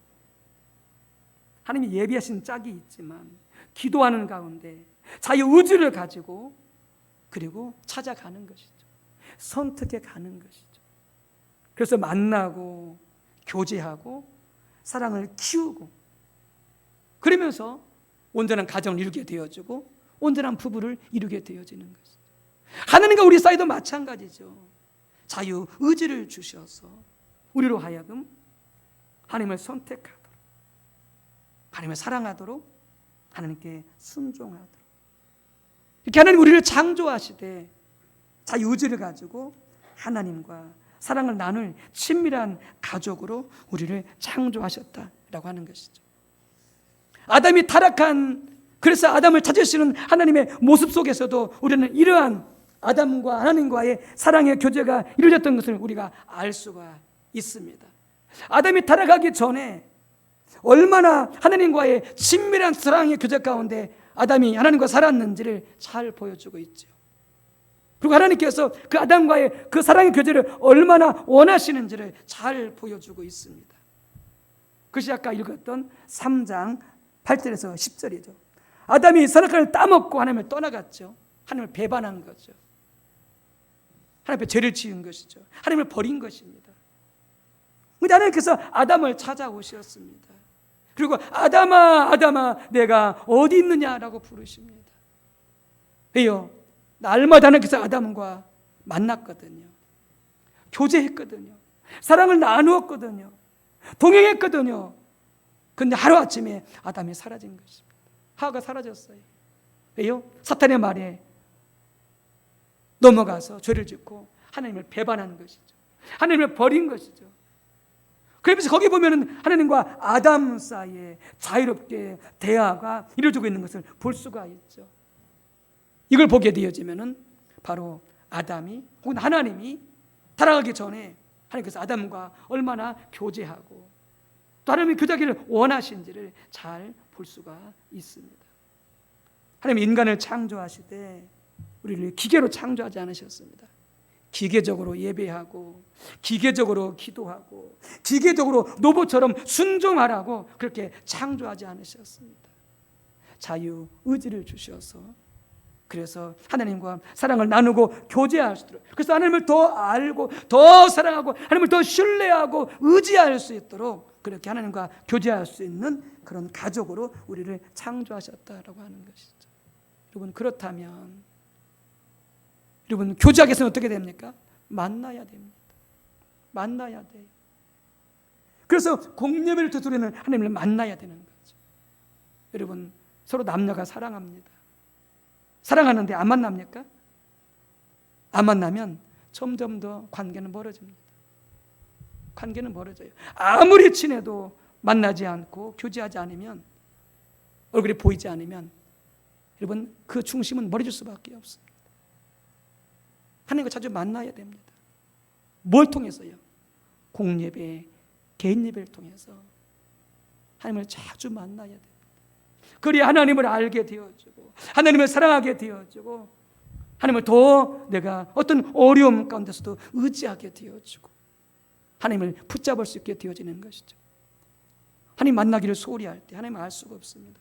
[SPEAKER 3] 하나님이 예비하신 짝이 있지만 기도하는 가운데 자유의지를 가지고 그리고 찾아가는 것이죠. 선택해 가는 것이죠. 그래서 만나고 교제하고 사랑을 키우고 그러면서 온전한 가정을 이루게 되어지고 온전한 부부를 이루게 되어지는 것이죠. 하나님과 우리 사이도 마찬가지죠. 자유의지를 주셔서 우리로 하여금 하나님을 선택하도록, 하나님을 사랑하도록, 하나님께 순종하도록, 이렇게 하나님 우리를 창조하시되 자유의지를 가지고 하나님과 사랑을 나눌 친밀한 가족으로 우리를 창조하셨다라고 하는 것이죠. 아담이 타락한, 그래서 아담을 찾으시는 하나님의 모습 속에서도 우리는 이러한 아담과 하나님과의 사랑의 교제가 이루어졌던 것을 우리가 알 수가 있습니다. 아담이 타락하기 전에 얼마나 하나님과의 친밀한 사랑의 교제 가운데 아담이 하나님과 살았는지를 잘 보여주고 있죠. 그리고 하나님께서 그 아담과의 그 사랑의 교제를 얼마나 원하시는지를 잘 보여주고 있습니다. 그것이 아까 읽었던 3장 8절에서 10절이죠. 아담이 선악과를 따먹고 하나님을 떠나갔죠. 하나님을 배반한 거죠. 하나님 앞에 죄를 지은 것이죠. 하나님을 버린 것입니다. 그런데 하나님께서 아담을 찾아오셨습니다. 그리고 아담아 아담아 내가 어디 있느냐라고 부르십니다. 왜요? 날마다 하나님께서 아담과 만났거든요. 교제했거든요. 사랑을 나누었거든요. 동행했거든요. 그런데 하루아침에 아담이 사라진 것입니다. 하와가 사라졌어요. 왜요? 사탄의 말에 넘어가서 죄를 짓고 하나님을 배반한 것이죠. 하나님을 버린 것이죠. 그러면서 거기 보면은 하나님과 아담 사이에 자유롭게 대화가 이루어지고 있는 것을 볼 수가 있죠. 이걸 보게 되어지면은 바로 아담이 혹은 하나님이 타락하기 전에 하나님께서 아담과 얼마나 교제하고 또 하나님이 교제하기를 원하신지를 잘 볼 수가 있습니다. 하나님 인간을 창조하시되 우리를 기계로 창조하지 않으셨습니다. 기계적으로 예배하고 기계적으로 기도하고 기계적으로 로봇처럼 순종하라고 그렇게 창조하지 않으셨습니다. 자유의지를 주셔서 그래서 하나님과 사랑을 나누고 교제할 수 있도록, 그래서 하나님을 더 알고 더 사랑하고 하나님을 더 신뢰하고 의지할 수 있도록 그렇게 하나님과 교제할 수 있는 그런 가족으로 우리를 창조하셨다라고 하는 것이죠. 여러분, 그렇다면 여러분 교제하기 위해서는 어떻게 됩니까? 만나야 됩니다. 만나야 돼요. 그래서 공예배를 통해서 우리는 하나님을 만나야 되는 거죠. 여러분, 서로 남녀가 사랑합니다. 사랑하는데 안 만납니까? 안 만나면 점점 더 관계는 멀어집니다. 관계는 멀어져요. 아무리 친해도 만나지 않고 교제하지 않으면, 얼굴이 보이지 않으면 여러분 그 중심은 멀어질 수밖에 없습니다. 하나님과 자주 만나야 됩니다. 뭘 통해서요? 공예배, 개인 예배를 통해서 하나님을 자주 만나야 됩니다. 그래야 하나님을 알게 되어지고 하나님을 사랑하게 되어지고 하나님을 더 내가 어떤 어려움 가운데서도 의지하게 되어지고 하나님을 붙잡을 수 있게 되어지는 것이죠. 하나님 만나기를 소홀히 할 때 하나님을 알 수가 없습니다.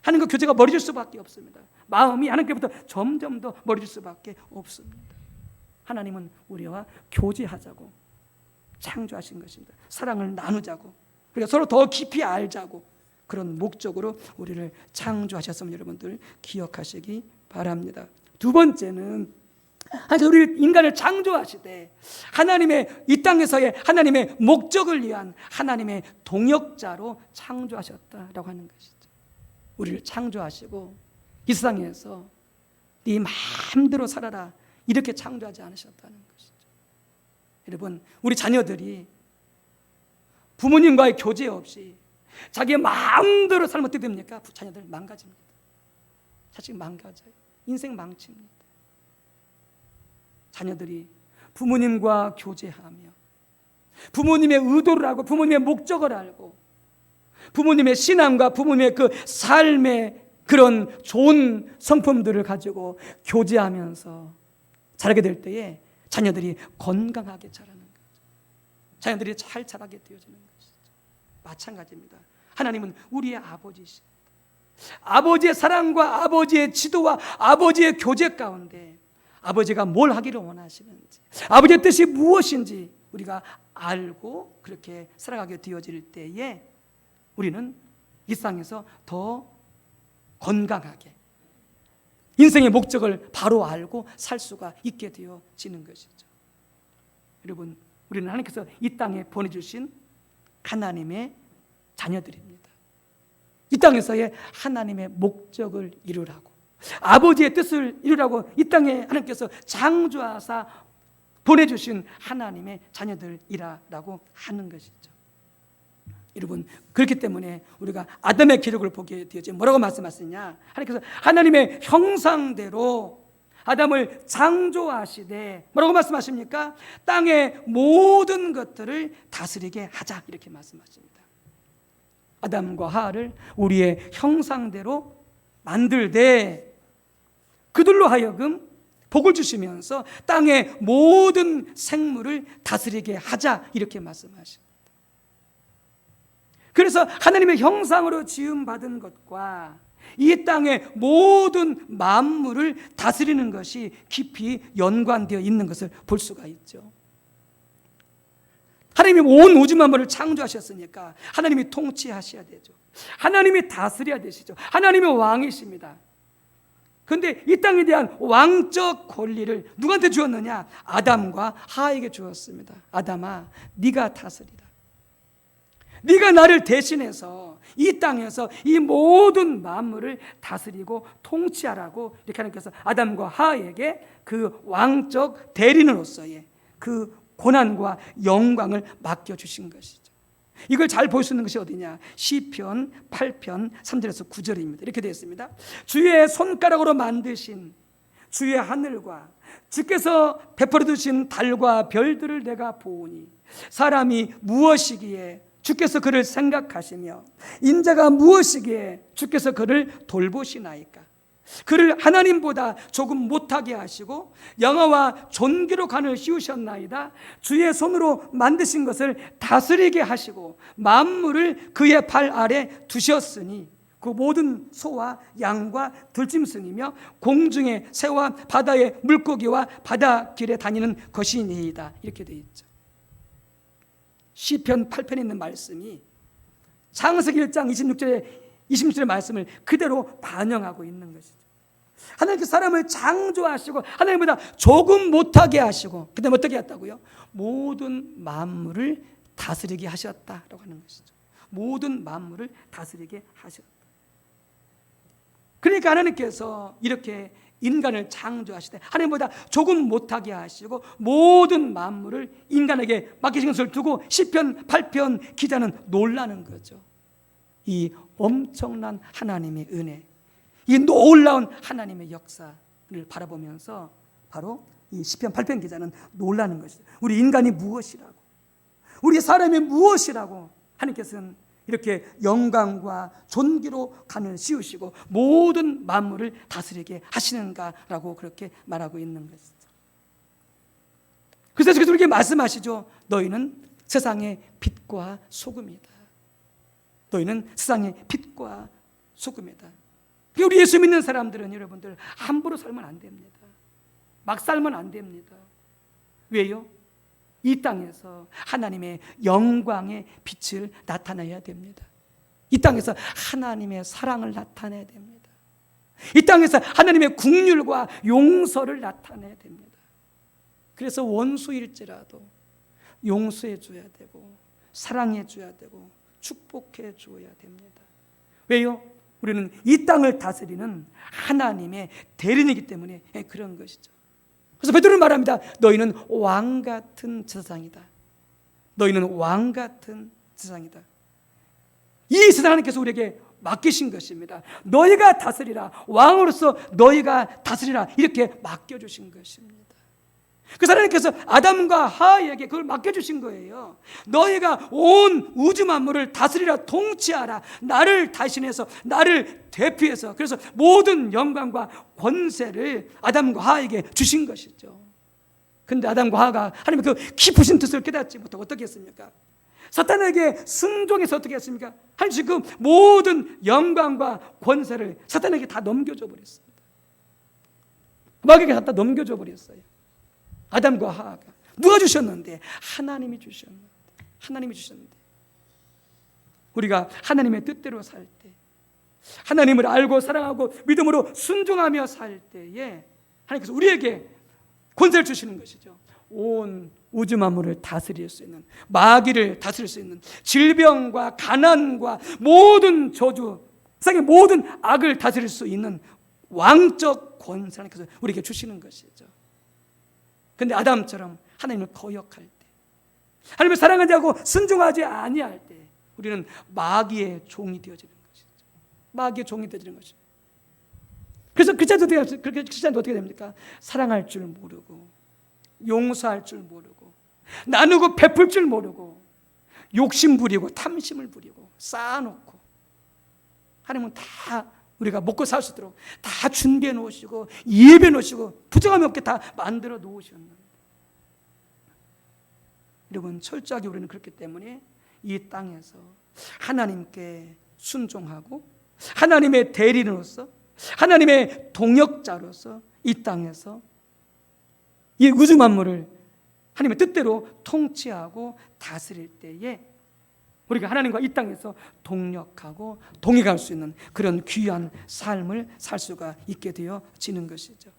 [SPEAKER 3] 하나님과 교제가 멀어질 수밖에 없습니다. 마음이 하나님께부터 점점 더 멀어질 수밖에 없습니다. 하나님은 우리와 교제하자고 창조하신 것입니다. 사랑을 나누자고, 그러니까 서로 더 깊이 알자고 그런 목적으로 우리를 창조하셨음을 여러분들 기억하시기 바랍니다. 두 번째는 우리 인간을 창조하시되 하나님의 이 땅에서의 하나님의 목적을 위한 하나님의 동역자로 창조하셨다라고 하는 것이죠. 우리를 창조하시고 이 세상에서 네 마음대로 살아라 이렇게 창조하지 않으셨다는 것이죠. 여러분, 우리 자녀들이 부모님과의 교제 없이 자기의 마음대로 살면 어떻게 됩니까? 자녀들 망가집니다. 자식 망가져요. 인생 망칩니다. 자녀들이 부모님과 교제하며 부모님의 의도를 알고 부모님의 목적을 알고 부모님의 신앙과 부모님의 그 삶의 그런 좋은 성품들을 가지고 교제하면서 자라게 될 때에 자녀들이 건강하게 자라는 거죠. 자녀들이 잘 자라게 되어지는 것이죠. 마찬가지입니다. 하나님은 우리의 아버지이십니다. 아버지의 사랑과 아버지의 지도와 아버지의 교제 가운데 아버지가 뭘 하기를 원하시는지, 아버지의 뜻이 무엇인지 우리가 알고 그렇게 살아가게 되어질 때에 우리는 이 땅에서 더 건강하게 인생의 목적을 바로 알고 살 수가 있게 되어지는 것이죠. 여러분, 우리는 하나님께서 이 땅에 보내주신 하나님의 자녀들입니다. 이 땅에서의 하나님의 목적을 이루라고, 아버지의 뜻을 이루라고 이 땅에 하나님께서 창조하사 보내주신 하나님의 자녀들이라고 하는 것이죠. 여러분, 그렇기 때문에 우리가 아담의 기록을 보게 되었지. 뭐라고 말씀하시냐? 하나님께서 하나님의 형상대로 아담을 창조하시되 뭐라고 말씀하십니까? 땅의 모든 것들을 다스리게 하자, 이렇게 말씀하십니다. 아담과 하와를 우리의 형상대로 만들되 그들로 하여금 복을 주시면서 땅의 모든 생물을 다스리게 하자, 이렇게 말씀하십니다. 그래서 하나님의 형상으로 지음받은 것과 이 땅의 모든 만물을 다스리는 것이 깊이 연관되어 있는 것을 볼 수가 있죠. 하나님이 온 우주 만물을 창조하셨으니까 하나님이 통치하셔야 되죠. 하나님이 다스려야 되시죠. 하나님이 왕이십니다. 그런데 이 땅에 대한 왕적 권리를 누구한테 주었느냐? 아담과 하와에게 주었습니다. 아담아, 네가 다스리라. 네가 나를 대신해서 이 땅에서 이 모든 만물을 다스리고 통치하라고 이렇게 하나님께서 아담과 하와에게 그 왕적 대리인으로서의 그 고난과 영광을 맡겨주신 것이죠. 이걸 잘 볼 수 있는 것이 어디냐? 시편 8편 3절에서 9절입니다. 이렇게 되어 있습니다. 주의 손가락으로 만드신 주의 하늘과 주께서 베풀어 두신 달과 별들을 내가 보오니 사람이 무엇이기에 주께서 그를 생각하시며 인자가 무엇이기에 주께서 그를 돌보시나이까. 그를 하나님보다 조금 못하게 하시고 영화와 존귀로 간을 씌우셨나이다. 주의 손으로 만드신 것을 다스리게 하시고 만물을 그의 발 아래 두셨으니 그 모든 소와 양과 들짐승이며 공중의 새와 바다의 물고기와 바다길에 다니는 것이니이다. 이렇게 되어 있죠. 시편 8편에 있는 말씀이 창세기 1장 26절의 말씀을 그대로 반영하고 있는 것이죠. 하나님께서 사람을 창조하시고 하나님보다 조금 못하게 하시고 그다음에 어떻게 했다고요? 모든 만물을 다스리게 하셨다라고 하는 것이죠. 모든 만물을 다스리게 하셨다. 그러니까 하나님께서 이렇게 인간을 창조하시되 하나님보다 조금 못하게 하시고 모든 만물을 인간에게 맡기신 것을 두고 시편 8편 기자는 놀라는 거죠. 이 엄청난 하나님의 은혜, 이 놀라운 하나님의 역사를 바라보면서 바로 이 시편 8편 기자는 놀라는 것이죠. 우리 인간이 무엇이라고, 우리 사람이 무엇이라고 하나님께서는 이렇게 영광과 존귀로 간을 씌우시고 모든 만물을 다스리게 하시는가라고 그렇게 말하고 있는 것이죠. 그래서 그렇게 말씀하시죠. 너희는 세상의 빛과 소금이다. 너희는 세상의 빛과 소금이다. 우리 예수 믿는 사람들은 여러분들 함부로 살면 안 됩니다. 막 살면 안 됩니다. 왜요? 이 땅에서 하나님의 영광의 빛을 나타내야 됩니다. 이 땅에서 하나님의 사랑을 나타내야 됩니다. 이 땅에서 하나님의 긍휼과 용서를 나타내야 됩니다. 그래서 원수일지라도 용서해 줘야 되고 사랑해 줘야 되고 축복해 줘야 됩니다. 왜요? 우리는 이 땅을 다스리는 하나님의 대리인이기 때문에 그런 것이죠. 그래서 베드로는 말합니다. 너희는 왕 같은 제사장이다. 너희는 왕 같은 제사장이다. 이 세상 하나님께서 우리에게 맡기신 것입니다. 너희가 다스리라. 왕으로서 너희가 다스리라. 이렇게 맡겨주신 것입니다. 그래서 하나님께서 아담과 하와에게 그걸 맡겨주신 거예요. 너희가 온 우주 만물을 다스리라, 통치하라. 나를 대신해서, 나를 대표해서. 그래서 모든 영광과 권세를 아담과 하와에게 주신 것이죠. 근데 아담과 하와가 하나님의 그 깊으신 뜻을 깨닫지 못하고 어떻게 했습니까? 사탄에게 순종해서 어떻게 했습니까? 하나님 그 모든 영광과 권세를 사탄에게 다 넘겨줘 버렸습니다. 마귀에게 다 넘겨줘 버렸어요. 아담과 하와가. 누가 주셨는데? 하나님이 주셨는데. 하나님이 주셨는데. 우리가 하나님의 뜻대로 살 때, 하나님을 알고 사랑하고 믿음으로 순종하며 살 때에 하나님께서 우리에게 권세를 주시는 것이죠. 온 우주 만물을 다스릴 수 있는, 마귀를 다스릴 수 있는, 질병과 가난과 모든 저주, 세상의 모든 악을 다스릴 수 있는 왕적 권세를 하나님께서 우리에게 주시는 것이죠. 근데 아담처럼 하나님을 거역할 때, 하나님을 사랑하지 않고 순종하지 아니할 때 우리는 마귀의 종이 되어지는 것이죠. 마귀의 종이 되어지는 것이죠. 그래서 크리스찬도 어떻게 됩니까? 사랑할 줄 모르고, 용서할 줄 모르고, 나누고 베풀 줄 모르고, 욕심 부리고 탐심을 부리고 쌓아놓고, 하나님은 다 우리가 먹고 살 수 있도록 다 준비해 놓으시고 예배해 놓으시고 부정함이 없게 다 만들어 놓으셨는데, 여러분 철저하게 우리는 그렇기 때문에 이 땅에서 하나님께 순종하고 하나님의 대리인으로서, 하나님의 동역자로서 이 땅에서 이 우주 만물을 하나님의 뜻대로 통치하고 다스릴 때에 우리가 하나님과 이 땅에서 동력하고 동행할 수 있는 그런 귀한 삶을 살 수가 있게 되어지는 것이죠.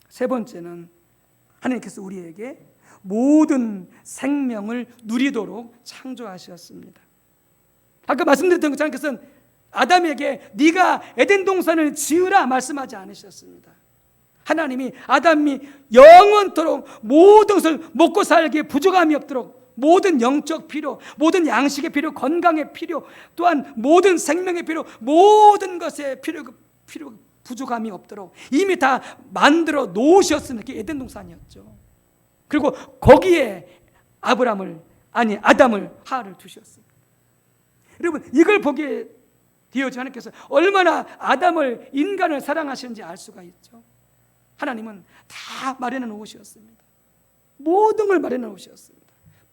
[SPEAKER 3] 세 번째는 하나님께서 우리에게 모든 생명을 누리도록 창조하셨습니다. 아까 말씀드렸던 것처럼 하나님께서는 아담에게 네가 에덴 동산을 지으라 말씀하지 않으셨습니다. 하나님이 아담이 영원토록 모든 것을 먹고 살기에 부족함이 없도록, 모든 영적 필요, 모든 양식의 필요, 건강의 필요, 또한 모든 생명의 필요, 모든 것의 필요 부족함이 없도록 이미 다 만들어 놓으셨으니 그게 에덴 동산이었죠. 그리고 거기에 아담을 하와를 두셨습니다. 여러분 이걸 보기에 되어지 하나님께서 얼마나 인간을 사랑하시는지 알 수가 있죠. 하나님은 다 마련해 놓으셨습니다. 모든 걸 마련해 놓으셨습니다.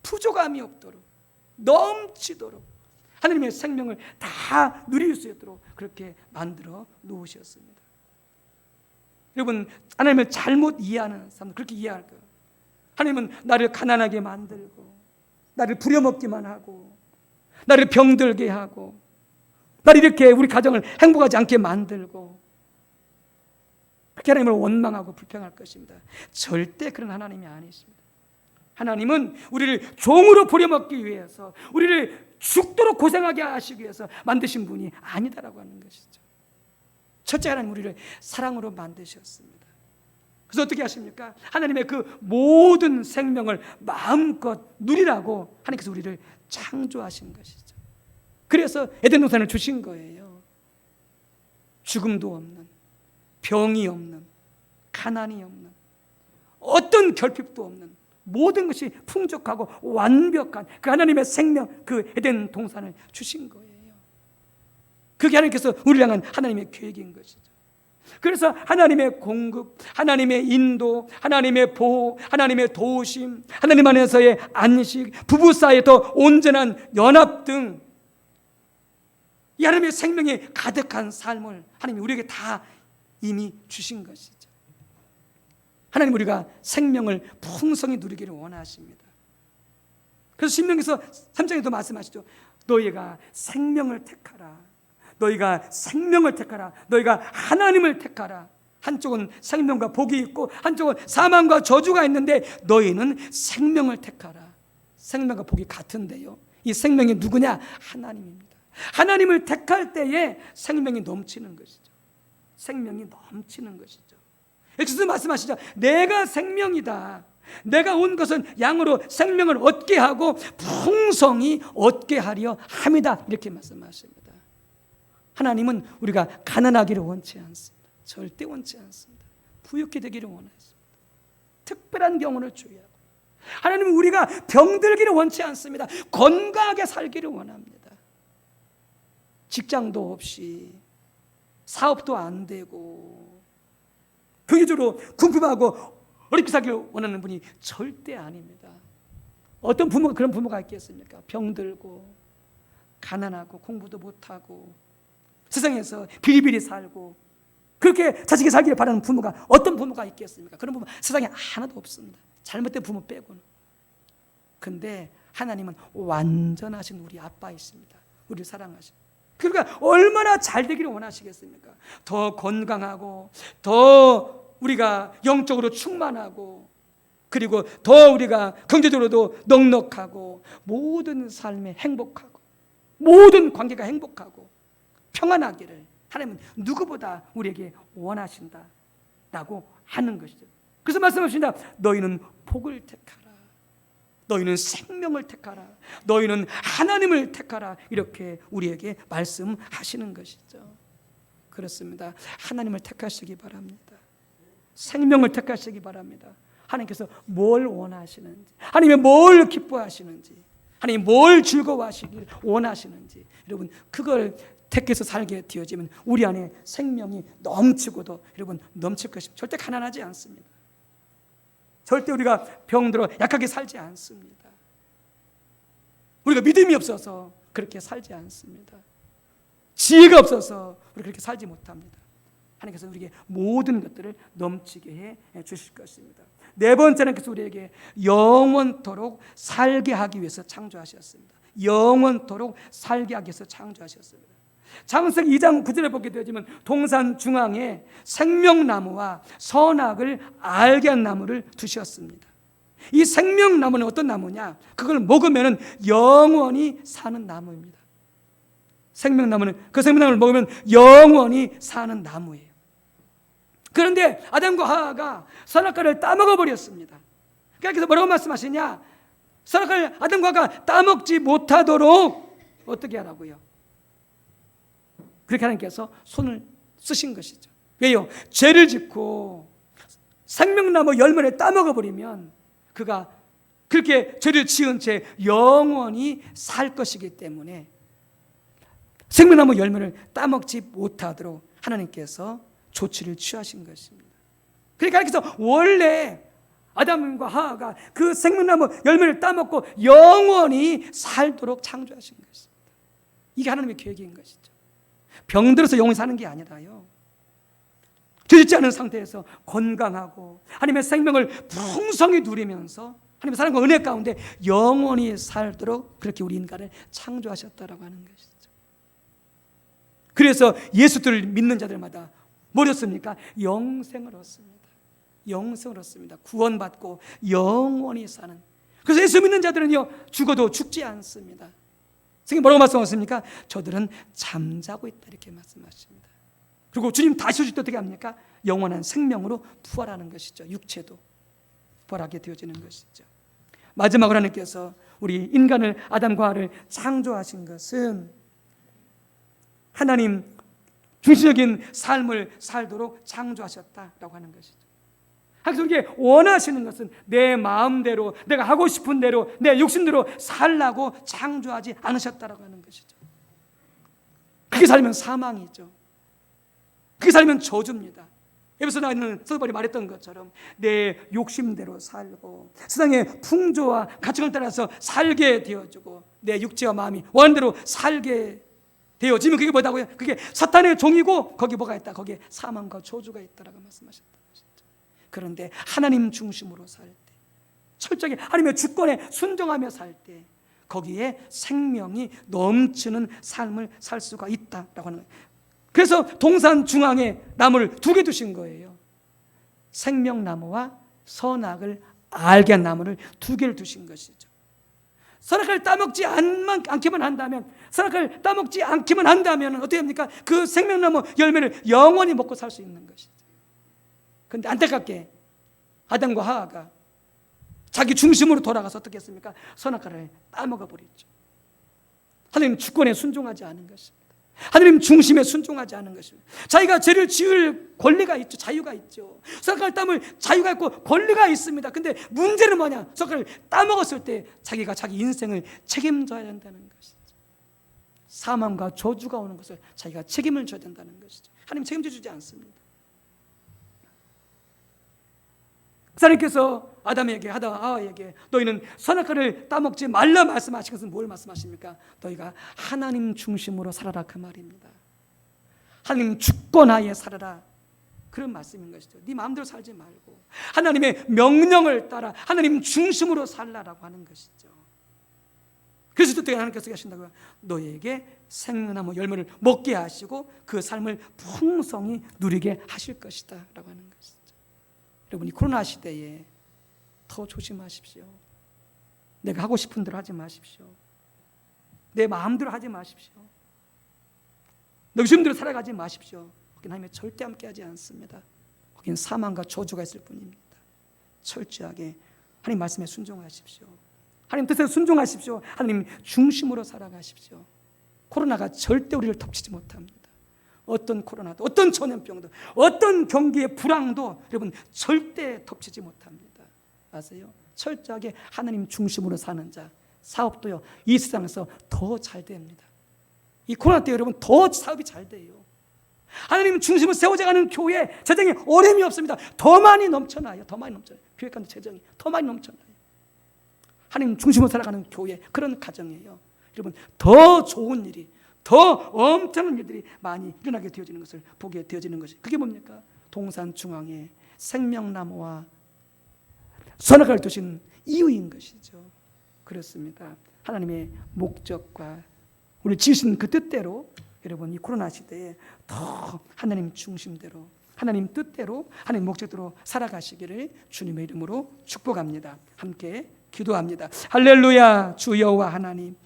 [SPEAKER 3] 부족함이 없도록, 넘치도록 하나님의 생명을 다 누릴 수 있도록 그렇게 만들어 놓으셨습니다. 여러분 하나님을 잘못 이해하는 사람들 그렇게 이해할 거예요. 하나님은 나를 가난하게 만들고, 나를 부려먹기만 하고, 나를 병들게 하고, 나를 이렇게 우리 가정을 행복하지 않게 만들고, 그렇게 하나님을 원망하고 불평할 것입니다. 절대 그런 하나님이 아니십니다. 하나님은 우리를 종으로 부려먹기 위해서, 우리를 죽도록 고생하게 하시기 위해서 만드신 분이 아니다라고 하는 것이죠. 첫째, 하나님 우리를 사랑으로 만드셨습니다. 그래서 어떻게 하십니까? 하나님의 그 모든 생명을 마음껏 누리라고 하나님께서 우리를 창조하신 것이죠. 그래서 에덴 동산을 주신 거예요. 죽음도 없는, 병이 없는, 가난이 없는, 어떤 결핍도 없는 모든 것이 풍족하고 완벽한 그 하나님의 생명, 그 에덴 동산을 주신 거예요. 그게 하나님께서 우리를 향한 하나님의 계획인 것이죠. 그래서 하나님의 공급, 하나님의 인도, 하나님의 보호, 하나님의 도우심, 하나님 안에서의 안식, 부부 사이의 더 온전한 연합 등 이 하나님의 생명이 가득한 삶을 하나님이 우리에게 다 이미 주신 것이죠. 하나님 우리가 생명을 풍성히 누리기를 원하십니다. 그래서 신명기서 3장에도 말씀하시죠. 너희가 생명을 택하라. 너희가 생명을 택하라. 너희가 하나님을 택하라. 한쪽은 생명과 복이 있고 한쪽은 사망과 저주가 있는데 너희는 생명을 택하라. 생명과 복이 같은데요, 이 생명이 누구냐? 하나님입니다. 하나님을 택할 때에 생명이 넘치는 것이죠. 생명이 넘치는 것이죠. 예수님도 말씀하시죠. 내가 생명이다. 내가 온 것은 양으로 생명을 얻게 하고 풍성히 얻게 하려 함이다. 이렇게 말씀하십니다. 하나님은 우리가 가난하기를 원치 않습니다. 절대 원치 않습니다. 부유케 되기를 원하십니다. 특별한 경우를 주의하고, 하나님은 우리가 병들기를 원치 않습니다. 건강하게 살기를 원합니다. 직장도 없이 사업도 안 되고 경제적으로 궁핍하고 어렵게 살기를 원하는 분이 절대 아닙니다. 어떤 부모가 그런 부모가 있겠습니까? 병들고 가난하고 공부도 못하고 세상에서 비리비리 살고 그렇게 자식이 살기를 바라는 부모가, 어떤 부모가 있겠습니까? 그런 부모 세상에 하나도 없습니다. 잘못된 부모 빼고는. 근데 하나님은 완전하신 우리 아빠이십니다. 우리를 사랑하십니다. 그러니까 얼마나 잘 되기를 원하시겠습니까? 더 건강하고 더 우리가 영적으로 충만하고 그리고 더 우리가 경제적으로도 넉넉하고 모든 삶에 행복하고 모든 관계가 행복하고 평안하기를 하나님은 누구보다 우리에게 원하신다라고 하는 것이죠. 그래서 말씀하십니다. 너희는 복을 택하라. 너희는 생명을 택하라. 너희는 하나님을 택하라. 이렇게 우리에게 말씀하시는 것이죠. 그렇습니다. 하나님을 택하시기 바랍니다. 생명을 택하시기 바랍니다. 하나님께서 뭘 원하시는지, 하나님이 뭘 기뻐하시는지, 하나님이 뭘 즐거워하시길 원하시는지, 여러분 그걸 택해서 살게 되어지면 우리 안에 생명이 넘치고도 여러분 넘칠 것입니다. 절대 가난하지 않습니다. 절대 우리가 병들어 약하게 살지 않습니다. 우리가 믿음이 없어서 그렇게 살지 않습니다. 지혜가 없어서 우리 그렇게 살지 못합니다. 하나님께서 우리에게 모든 것들을 넘치게 해 주실 것입니다. 네 번째는 그래서 우리에게 영원토록 살게 하기 위해서 창조하셨습니다. 영원토록 살게 하기 위해서 창조하셨습니다. 창세기 2장 9절에 보게 되지만 동산 중앙에 생명나무와 선악을 알게 한 나무를 두셨습니다. 이 생명나무는 어떤 나무냐? 그걸 먹으면 영원히 사는 나무입니다. 생명나무는 그 생명나무를 먹으면 영원히 사는 나무예요. 그런데 아담과 하와가 선악과를 따먹어 버렸습니다. 그래서 뭐라고 말씀하시냐? 선악과를 아담과 하와가 따먹지 못하도록 어떻게 하라고요? 그렇게 하나님께서 손을 쓰신 것이죠. 왜요? 죄를 짓고 생명나무 열매를 따먹어 버리면 그가 그렇게 죄를 지은 채 영원히 살 것이기 때문에 생명나무 열매를 따먹지 못하도록 하나님께서 조치를 취하신 것입니다. 그러니까 하나님께서 원래 아담과 하와가 그 생명나무 열매를 따먹고 영원히 살도록 창조하신 것입니다. 이게 하나님의 계획인 것이죠. 병들어서 영원히 사는 게 아니라요, 죄짓지 않은 상태에서 건강하고 하나님의 생명을 풍성히 누리면서 하나님의 사랑과 은혜 가운데 영원히 살도록 그렇게 우리 인간을 창조하셨다라고 하는 것이죠. 그래서 예수를 믿는 자들마다 뭐였습니까? 영생을 얻습니다. 영생을 얻습니다. 구원받고 영원히 사는. 그래서 예수 믿는 자들은요, 죽어도 죽지 않습니다. 성경이 뭐라고 말씀하십니까? 저들은 잠자고 있다 이렇게 말씀하십니다. 그리고 주님 다시 오실 때 어떻게 합니까? 영원한 생명으로 부활하는 것이죠. 육체도 부활하게 되어지는 것이죠. 마지막으로 하나님께서 우리 인간을, 아담과 하와를 창조하신 것은 하나님 중심적인 삶을 살도록 창조하셨다라고 하는 것이죠. 그래서 우리에게 원하시는 것은 내 마음대로, 내가 하고 싶은 대로, 내 욕심대로 살라고 창조하지 않으셨다라고 하는 것이죠. 그렇게 살면 사망이죠. 그렇게 살면 저주입니다. 에베소 나있는 서바울이 말했던 것처럼 내 욕심대로 살고 세상의 풍조와 가치관을 따라서 살게 되어주고 내 육체와 마음이 원대로 살게 되어지면 그게 뭐다고요? 그게 사탄의 종이고 거기 뭐가 있다? 거기에 사망과 저주가 있다라고 말씀하셨다. 그런데 하나님 중심으로 살 때, 철저하게 하나님의 주권에 순종하며 살 때 거기에 생명이 넘치는 삶을 살 수가 있다라고 하는 거예요. 그래서 동산 중앙에 나무를 2개 두신 거예요. 생명나무와 선악을 알게 한 나무를 2개를 두신 것이죠. 선악을 따먹지 않기만 한다면, 선악을 따먹지 않기만 한다면 어떻게 합니까? 그 생명나무 열매를 영원히 먹고 살 수 있는 것이죠. 그런데 안타깝게 아담과 하와가 자기 중심으로 돌아가서 어떻게 했습니까? 선악과를 따먹어 버렸죠. 하나님 주권에 순종하지 않은 것입니다. 하나님 중심에 순종하지 않은 것입니다. 자기가 죄를 지을 권리가 있죠. 자유가 있죠. 손가락을 따물 자유가 있고 권리가 있습니다. 근데 문제는 뭐냐? 손가락을 따먹었을 때 자기가 자기 인생을 책임져야 된다는 것이죠. 사망과 저주가 오는 것을 자기가 책임을 져야 된다는 것이죠. 하나님 책임져 주지 않습니다. 하나님께서 아담에게 하와에게 너희는 선악과를 따먹지 말라 말씀하신 것은 뭘 말씀하십니까? 너희가 하나님 중심으로 살아라 그 말입니다. 하나님 주권하에 살아라 그런 말씀인 것이죠. 네 마음대로 살지 말고 하나님의 명령을 따라 하나님 중심으로 살라라고 하는 것이죠. 그래서 또 하나님께서 하신다고요. 너희에게 생명나무 열매를 먹게 하시고 그 삶을 풍성히 누리게 하실 것이다 라고 하는 것이죠. 여러분이 코로나 시대에 더 조심하십시오. 내가 하고 싶은 대로 하지 마십시오. 내 마음대로 하지 마십시오. 내 욕심대로 살아가지 마십시오. 거긴 하나님의 절대 함께하지 않습니다. 거긴 사망과 저주가 있을 뿐입니다. 철저하게 하나님 말씀에 순종하십시오. 하나님 뜻에 순종하십시오. 하나님 중심으로 살아가십시오. 코로나가 절대 우리를 덮치지 못합니다. 어떤 코로나도 어떤 전염병도 어떤 경기의 불황도 여러분 절대 덮치지 못합니다. 아세요? 철저하게 하나님 중심으로 사는 자 사업도요 이 세상에서 더 잘 됩니다. 이 코로나 때 여러분 더 사업이 잘 돼요. 하나님 중심으로 세워져가는 교회 재정이 어려움이 없습니다. 더 많이 넘쳐나요. 더 많이 넘쳐나요. 교회 가운데 재정이 더 많이 넘쳐나요. 하나님 중심으로 살아가는 교회 그런 가정이에요. 여러분 더 좋은 일이 더 엄청난 일들이 많이 일어나게 되어지는 것을 보게 되어지는 것이 그게 뭡니까? 동산 중앙에 생명나무와 선악과를 두신 이유인 것이죠. 그렇습니다. 하나님의 목적과 우리 지으신 그 뜻대로 여러분 이 코로나 시대에 더 하나님 중심대로 하나님 뜻대로 하나님 목적대로 살아가시기를 주님의 이름으로 축복합니다. 함께 기도합니다. 할렐루야. 주 여호와 하나님,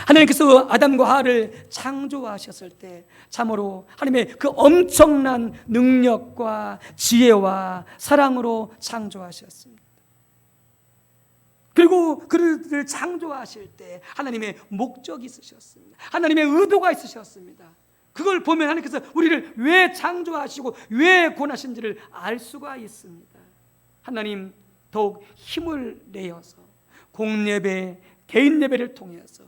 [SPEAKER 3] 하나님께서 아담과 하와를 창조하셨을 때 참으로 하나님의 그 엄청난 능력과 지혜와 사랑으로 창조하셨습니다. 그리고 그들을 창조하실 때 하나님의 목적이 있으셨습니다. 하나님의 의도가 있으셨습니다. 그걸 보면 하나님께서 우리를 왜 창조하시고 왜 구원하신지를 알 수가 있습니다. 하나님 더욱 힘을 내어서 공예배, 개인 예배를 통해서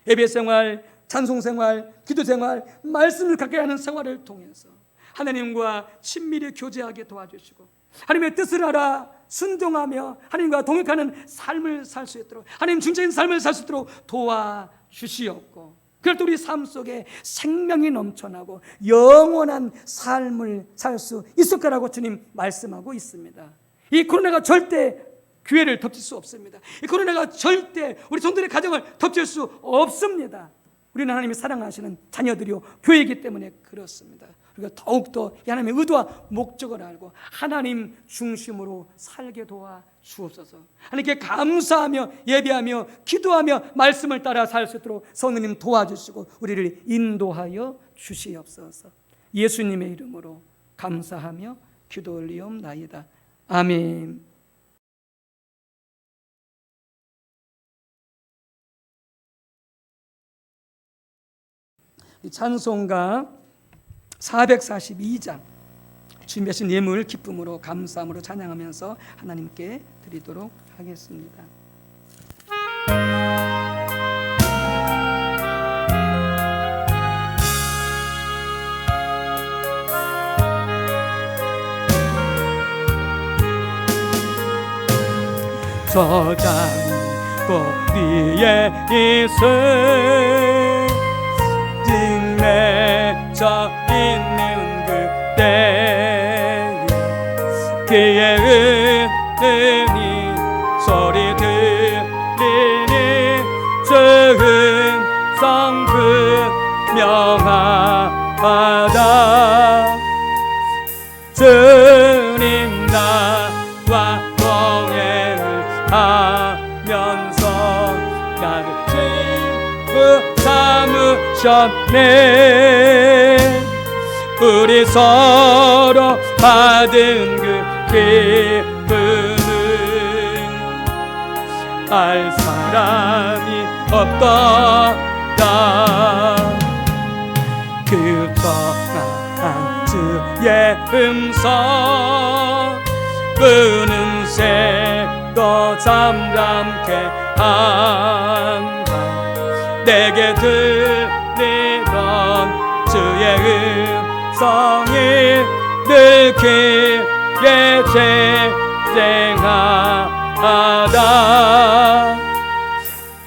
[SPEAKER 3] 예배 생활, 찬송 생활, 기도 생활, 말씀을 가까이 하는 생활을 통해서 하나님과 친밀히 교제하게 도와주시고 하나님의 뜻을 알아 순종하며 하나님과 동역하는 삶을 살 수 있도록 하나님 중적인 삶을 살 수 있도록 도와주시옵고 그럴 때 우리 삶 속에 생명이 넘쳐나고 영원한 삶을 살 수 있을 거라고 주님 말씀하고 있습니다. 이 코로나가 절대 교회를 덮칠 수 없습니다. 이 코로나가 절대 우리 성도들의 가정을 덮칠 수 없습니다. 우리는 하나님이 사랑하시는 자녀들이요 교회이기 때문에 그렇습니다. 우리가 더욱더 하나님의 의도와 목적을 알고 하나님 중심으로 살게 도와 주옵소서. 하나님께 감사하며 예배하며 기도하며 말씀을 따라 살 수 있도록 성령님 도와주시고 우리를 인도하여 주시옵소서. 예수님의 이름으로 감사하며 기도 올리옵나이다. 아멘. 찬송가 442장 준비하신 예물 기쁨으로 감사함으로 찬양하면서 하나님께 드리도록 하겠습니다.
[SPEAKER 2] 저장이 꼬리에 있을 맺혀 있는 그때에 그의 은은히 소리 들리니 주은 성그 명하다. 주님 나와 동행을 하면서 나를 친구 삼으셨네. 우리 서로 받은 그 기쁨은 알 사람이 없도다. 멍청한 주의 음성 끄는 새도 잠잠케 한다 내게 들리던 주의 음성이 늘 귀에 쟁쟁하다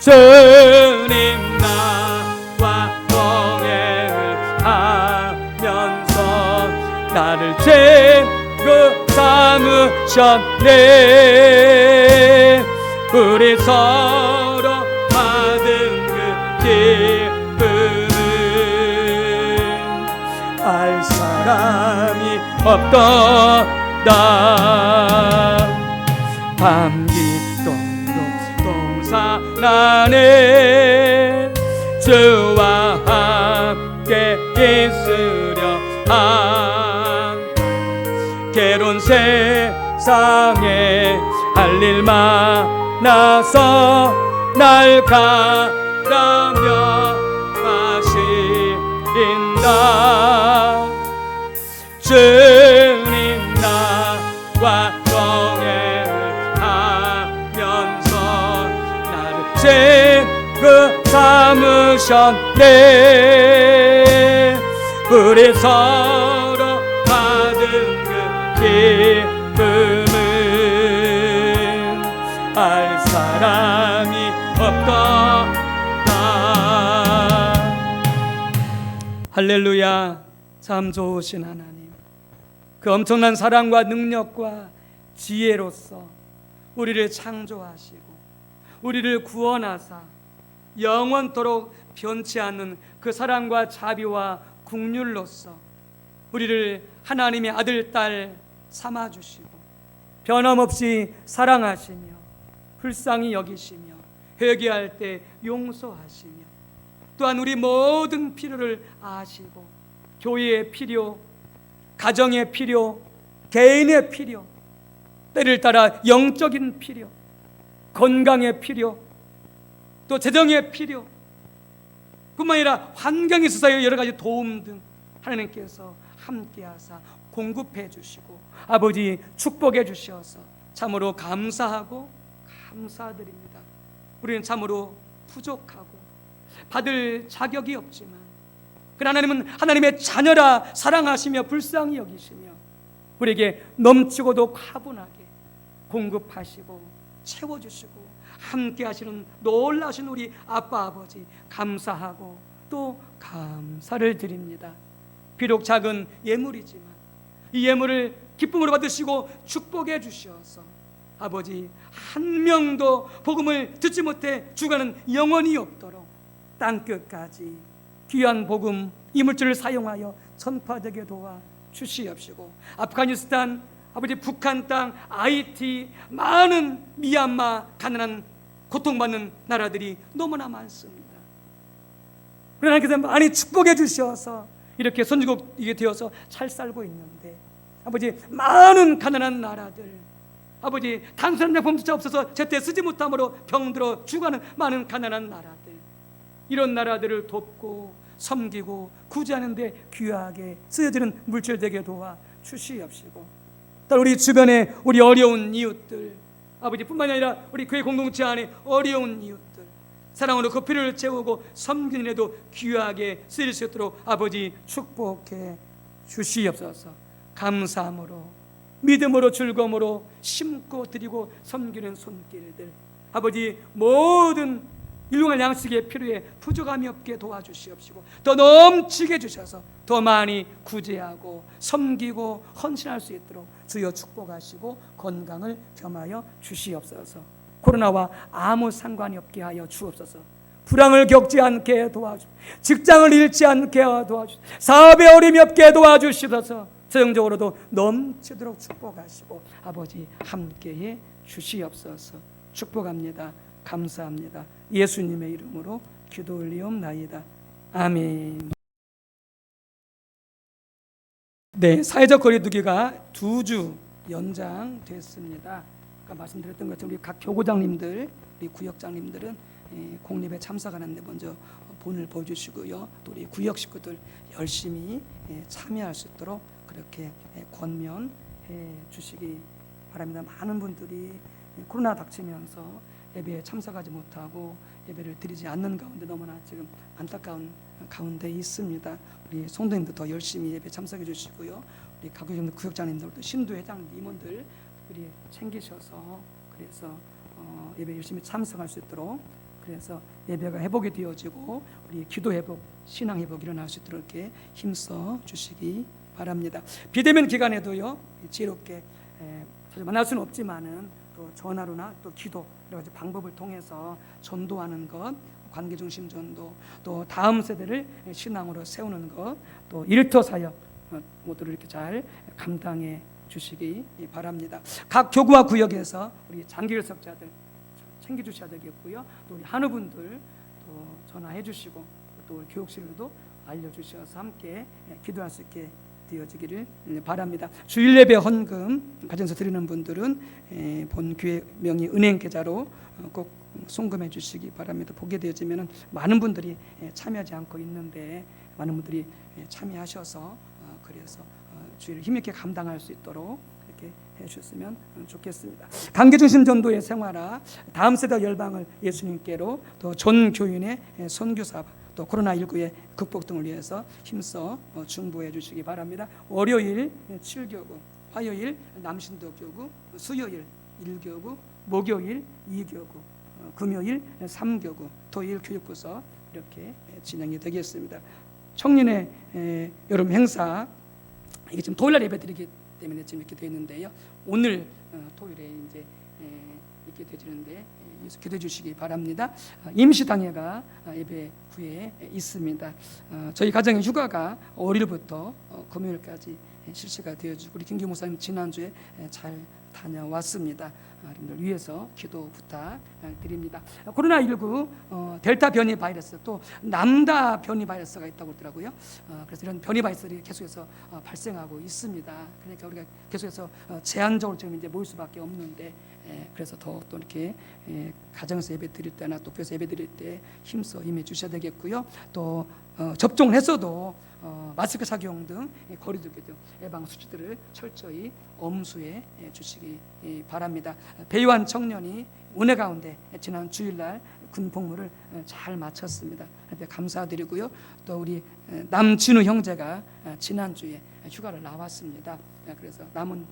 [SPEAKER 2] 주님 나와 동행을 하면서 나를 친구 삼으셨네 우리 서로 받은 그 기쁨은 알 사람이 없도다 밤기도록 동산안에 주와 함께 있으려 한 괴로운 세상에 할 일 많아서 날 가라며 마시린다 주님 나와 동행을 하면서 나를 친구 삼으셨네 우리 서로 받은 그 기쁨은 알 사람이 없다 할렐루야 참 좋으신 하나님 그 엄청난 사랑과 능력과 지혜로서 우리를 창조하시고 우리를 구원하사 영원토록 변치 않는 그 사랑과 자비와 긍휼로서 우리를 하나님의 아들 딸 삼아주시고 변함없이 사랑하시며 불쌍히 여기시며 회개할 때 용서하시며 또한 우리 모든 필요를 아시고 교회의 필요, 가정의 필요, 개인의 필요, 때를 따라 영적인 필요, 건강의 필요, 또 재정의 필요 뿐만 아니라 환경에 있어서의 여러 가지 도움 등 하나님께서 함께하사 공급해 주시고 아버지 축복해 주셔서 참으로 감사하고 감사드립니다. 우리는 참으로 부족하고 받을 자격이 없지만 그러나 하나님은 하나님의 자녀라 사랑하시며 불쌍히 여기시며 우리에게 넘치고도 과분하게 공급하시고 채워주시고 함께 하시는 놀라신 우리 아빠 아버지 감사하고 또 감사를 드립니다. 비록 작은 예물이지만 이 예물을 기쁨으로 받으시고 축복해 주셔서 아버지 한 명도 복음을 듣지 못해 죽어가는 영혼이 없도록 땅끝까지 귀한 복음 이물질을 사용하여 전파되게 도와 주시옵시고 아프가니스탄 아버지 북한 땅 IT 많은 미얀마 가난한 고통받는 나라들이 너무나 많습니다. 그러나 하나님께서 많이 축복해 주셔서 이렇게 선진국이 되어서 잘 살고 있는데 아버지 많은 가난한 나라들 아버지 단순한 약품조차 없어서 제때 쓰지 못함으로 병들어 죽어가는 많은 가난한 나라들 이런 나라들을 돕고 섬기고 구제하는 데 귀하게 쓰여지는 물질 되게 도와 주시옵시고 또 우리 주변에 우리 어려운 이웃들 아버지 뿐만 아니라 우리 교회 공동체 안에 어려운 이웃들 사랑으로 그 필요를 채우고 섬기는 일에도 귀하게 쓰일 수 있도록 아버지 축복해 주시옵소서. 감사함으로 믿음으로 즐거움으로 심고 드리고 섬기는 손길들 아버지 모든 일용할 양식의 필요에 부족함이 없게 도와주시옵시고 더 넘치게 주셔서 더 많이 구제하고 섬기고 헌신할 수 있도록 주여 축복하시고 건강을 겸하여 주시옵소서. 코로나와 아무 상관이 없게 하여 주옵소서. 불황을 겪지 않게 도와주시옵소서. 직장을 잃지 않게 도와주시옵소서. 사업에 어려움이 없게 도와주시옵소서. 재정적으로도 넘치도록 축복하시고 아버지 함께해 주시옵소서. 축복합니다. 감사합니다. 예수님의 이름으로 기도 올리옵나이다. 아멘. 네, 사회적 거리두기가 2주 연장됐습니다. 아까 말씀드렸던 것처럼 우리 각 교구장님들, 우리 구역장님들은
[SPEAKER 3] 공립에 참석하는데 먼저 본을 보여주시고요. 또 우리 구역 식구들 열심히 참여할 수 있도록 그렇게 권면해 주시기 바랍니다. 많은 분들이 코로나 닥치면서 예배에 참석하지 못하고 예배를 드리지 않는 가운데 너무나 지금 안타까운 가운데 있습니다. 우리 성도님들 더 열심히 예배 참석해 주시고요. 우리 각 구역장님들도 신도회장 임원들 우리 챙기셔서 그래서 예배 열심히 참석할 수 있도록 그래서 예배가 회복이 되어지고 우리 기도 회복, 신앙 회복 일어날 수 있도록 이렇게 힘써 주시기 바랍니다. 비대면 기간에도요 지혜롭게 자주 만날 수는 없지만은 또 전화로나 또 기도 여러 가지 방법을 통해서 전도하는 것, 관계 중심 전도, 또 다음 세대를 신앙으로 세우는 것, 또 일터 사역 모두를 이렇게 잘 감당해 주시기 바랍니다. 각 교구와 구역에서 우리 장기 결석자들 챙겨 주셔야 되겠고요. 또 우리 한우분들 또 전화해 주시고 또 교육실로도 알려 주셔서 함께 기도할 수 있게 되어지기를 바랍니다. 주일 예배 헌금 가정에서 드리는 분들은 본 교회 명의 은행 계좌로 꼭 송금해 주시기 바랍니다. 보게 되어지면 많은 분들이 참여하지 않고 있는데 많은 분들이 참여하셔서 그래서 주일을 힘있게 감당할 수 있도록 이렇게 해주셨으면 좋겠습니다. 관계중심 전도의 생활화, 다음 세대 열방을 예수님께로, 또 전 교인의 선교사, 또 코로나19의 극복 등을 위해서 힘써 중보해 주시기 바랍니다. 월요일 7교구, 화요일 남신도 교구, 수요일 1교구, 목요일 2교구, 금요일 3교구, 토요일 교육부서 이렇게 진행이 되겠습니다. 청년의 여름 행사 이게 지금 토요일 날 예배드리기 때문에 지금 이렇게 되어 있는데요. 오늘 토요일에 이제 이렇게 되지는데 기도해 주시기 바랍니다. 임시당회가 예배 후에 있습니다. 저희 가정의 휴가가 월요일부터 금요일까지 실시가 되어지고 우리 김기 목사님 지난주에 잘 다녀왔습니다. 여러분들 위해서 기도 부탁드립니다. 코로나19 델타 변이 바이러스 또 람다 변이 바이러스가 있다고 그러더라고요. 그래서 이런 변이 바이러스들이 계속해서 발생하고 있습니다. 그러니까 우리가 계속해서 제한적으로 지금 이제 모일 수밖에 없는데 그래서 더 또 이렇게 가정에서 예배 드릴 때나 또 교회에서 예배 드릴 때 힘써 임해 주셔야 되겠고요. 또 접종을 했어도 마스크 착용 등 거리두기 등 예방 수칙들을 철저히 엄수해 주시기 바랍니다. 배우한 청년이 은혜 가운데 지난 주일날 군 복무를 잘 마쳤습니다. 감사드리고요. 또 우리 남진우 형제가 지난주에 휴가를 나왔습니다. 그래서 남은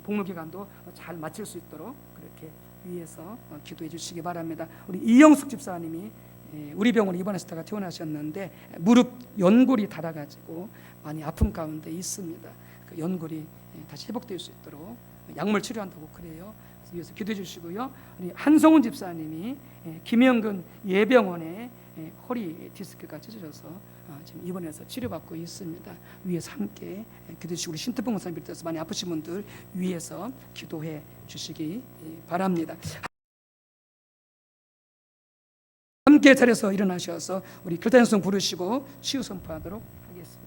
[SPEAKER 3] 복무 기간도 잘 마칠 수 있도록 그렇게 위해서 기도해 주시기 바랍니다. 우리 이영숙 집사님이 우리 병원에 입원하셨다가 퇴원하셨는데 무릎 연골이 닳아가지고 많이 아픔 가운데 있습니다. 그 연골이 다시 회복될 수 있도록 약물 치료한다고 그래요. 그래서 위해서 기도해 주시고요. 우리 한성훈 집사님이 김영근 예병원에 허리 디스크가 찢어져서 지금 입원해서 치료받고 있습니다. 위에서 함께 기도해 주시고 우리 신태봉 목사님 비롯해서 많이 아프신 분들 위해서 기도해 주시기 바랍니다. 함께 자리에서 일어나셔서 우리 결단성 부르시고 치유 선포하도록 하겠습니다.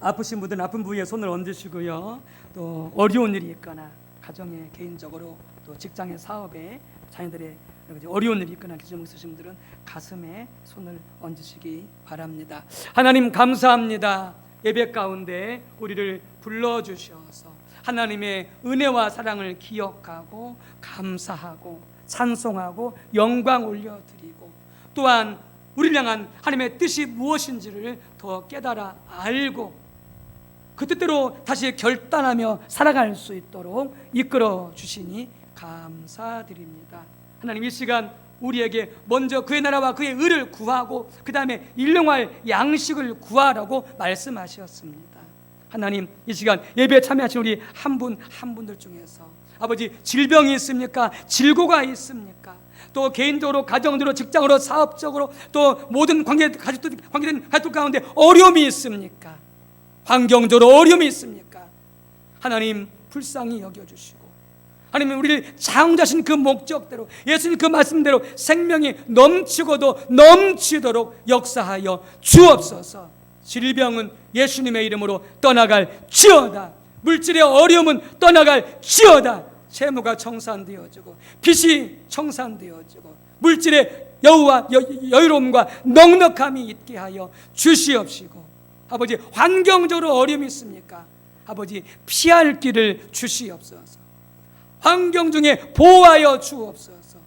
[SPEAKER 3] 아프신 분들은 아픈 부위에 손을 얹으시고요. 또 어려운 일이 있거나 가정에 개인적으로 또 직장의 사업에 자녀들의 어려운 일이 있거나 기점 있으신 분들은 가슴에 손을 얹으시기 바랍니다. 하나님 감사합니다. 예배 가운데 우리를 불러주셔서 하나님의 은혜와 사랑을 기억하고 감사하고 찬송하고 영광 올려드리고 또한 우리를 향한 하나님의 뜻이 무엇인지를 더 깨달아 알고
[SPEAKER 2] 그 뜻대로 다시 결단하며 살아갈 수 있도록 이끌어 주시니 감사드립니다. 하나님, 이 시간 우리에게 먼저 그의 나라와 그의 의를 구하고 그 다음에 일용할 양식을 구하라고 말씀하셨습니다. 하나님, 이 시간 예배에 참여하신 우리 한 분 한 분들 중에서 아버지, 질병이 있습니까? 질고가 있습니까? 또 개인적으로, 가정적으로, 직장으로, 사업적으로, 또 모든 관계된 가족 가운데 어려움이 있습니까? 환경적으로 어려움이 있습니까? 하나님, 불쌍히 여겨주시고 하나님, 우리를 창조하신 그 목적대로, 예수님 그 말씀대로 생명이 넘치고도 넘치도록 역사하여 주옵소서. 질병은 예수님의 이름으로 떠나갈 지어다. 물질의 어려움은 떠나갈 지어다. 채무가 청산되어지고 빚이 청산되어지고 물질의 여유로움과 넉넉함이 있게 하여 주시옵시고, 아버지, 환경적으로 어려움이 있습니까? 아버지, 피할 길을 주시옵소서. 환경 중에 보호하여 주옵소서.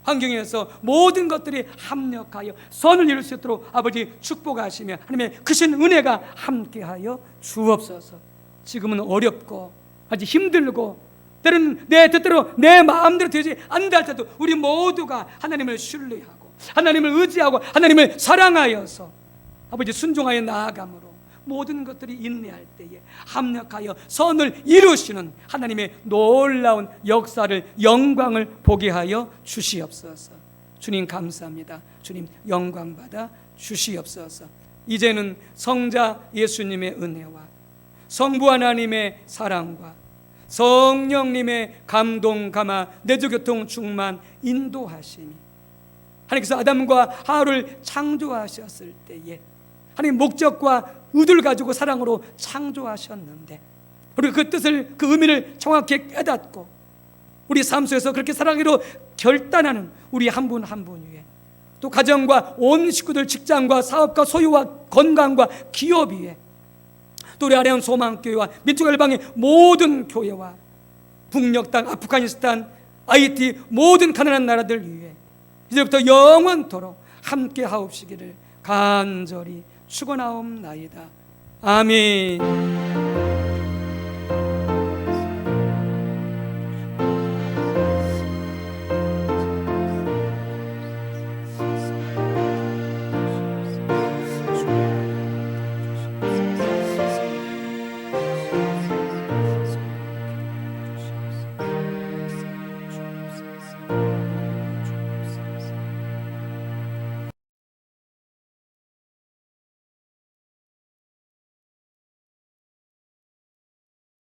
[SPEAKER 2] 환경에서 모든 것들이 합력하여 선을 이룰 수 있도록 아버지 축복하시며 하나님의 크신 은혜가 함께하여 주옵소서. 지금은 어렵고 아주 힘들고 때로는 내 뜻대로 내 마음대로 되지 않는다 할지라도 우리 모두가 하나님을 신뢰하고 하나님을 의지하고 하나님을 사랑하여서 아버지 순종하여 나아감으로 모든 것들이 인내할 때에 합력하여 선을 이루시는 하나님의 놀라운 역사를, 영광을 보게 하여 주시옵소서. 주님 감사합니다. 주님 영광 받아 주시옵소서. 이제는 성자 예수님의 은혜와 성부 하나님의 사랑과 성령님의 감동, 감화, 내주교통, 충만, 인도하심이, 하나님께서 아담과 하와를 창조하셨을 때에 하나님 목적과 의도를 가지고 사랑으로 창조하셨는데, 우리 그 뜻을, 그 의미를 정확히 깨닫고 우리 삶 속에서 그렇게 사랑하기로 결단하는 우리 한 분 한 분 위에, 또 가정과 온 식구들, 직장과 사업과 소유와 건강과 기업 위에, 또 우리 아레온 소망교회와 민족열방의 모든 교회와 북녘 땅, 아프가니스탄, 하이티 모든 가난한 나라들 위에 이제부터 영원토록 함께 하옵시기를 간절히 축원하옵나이다. 아멘.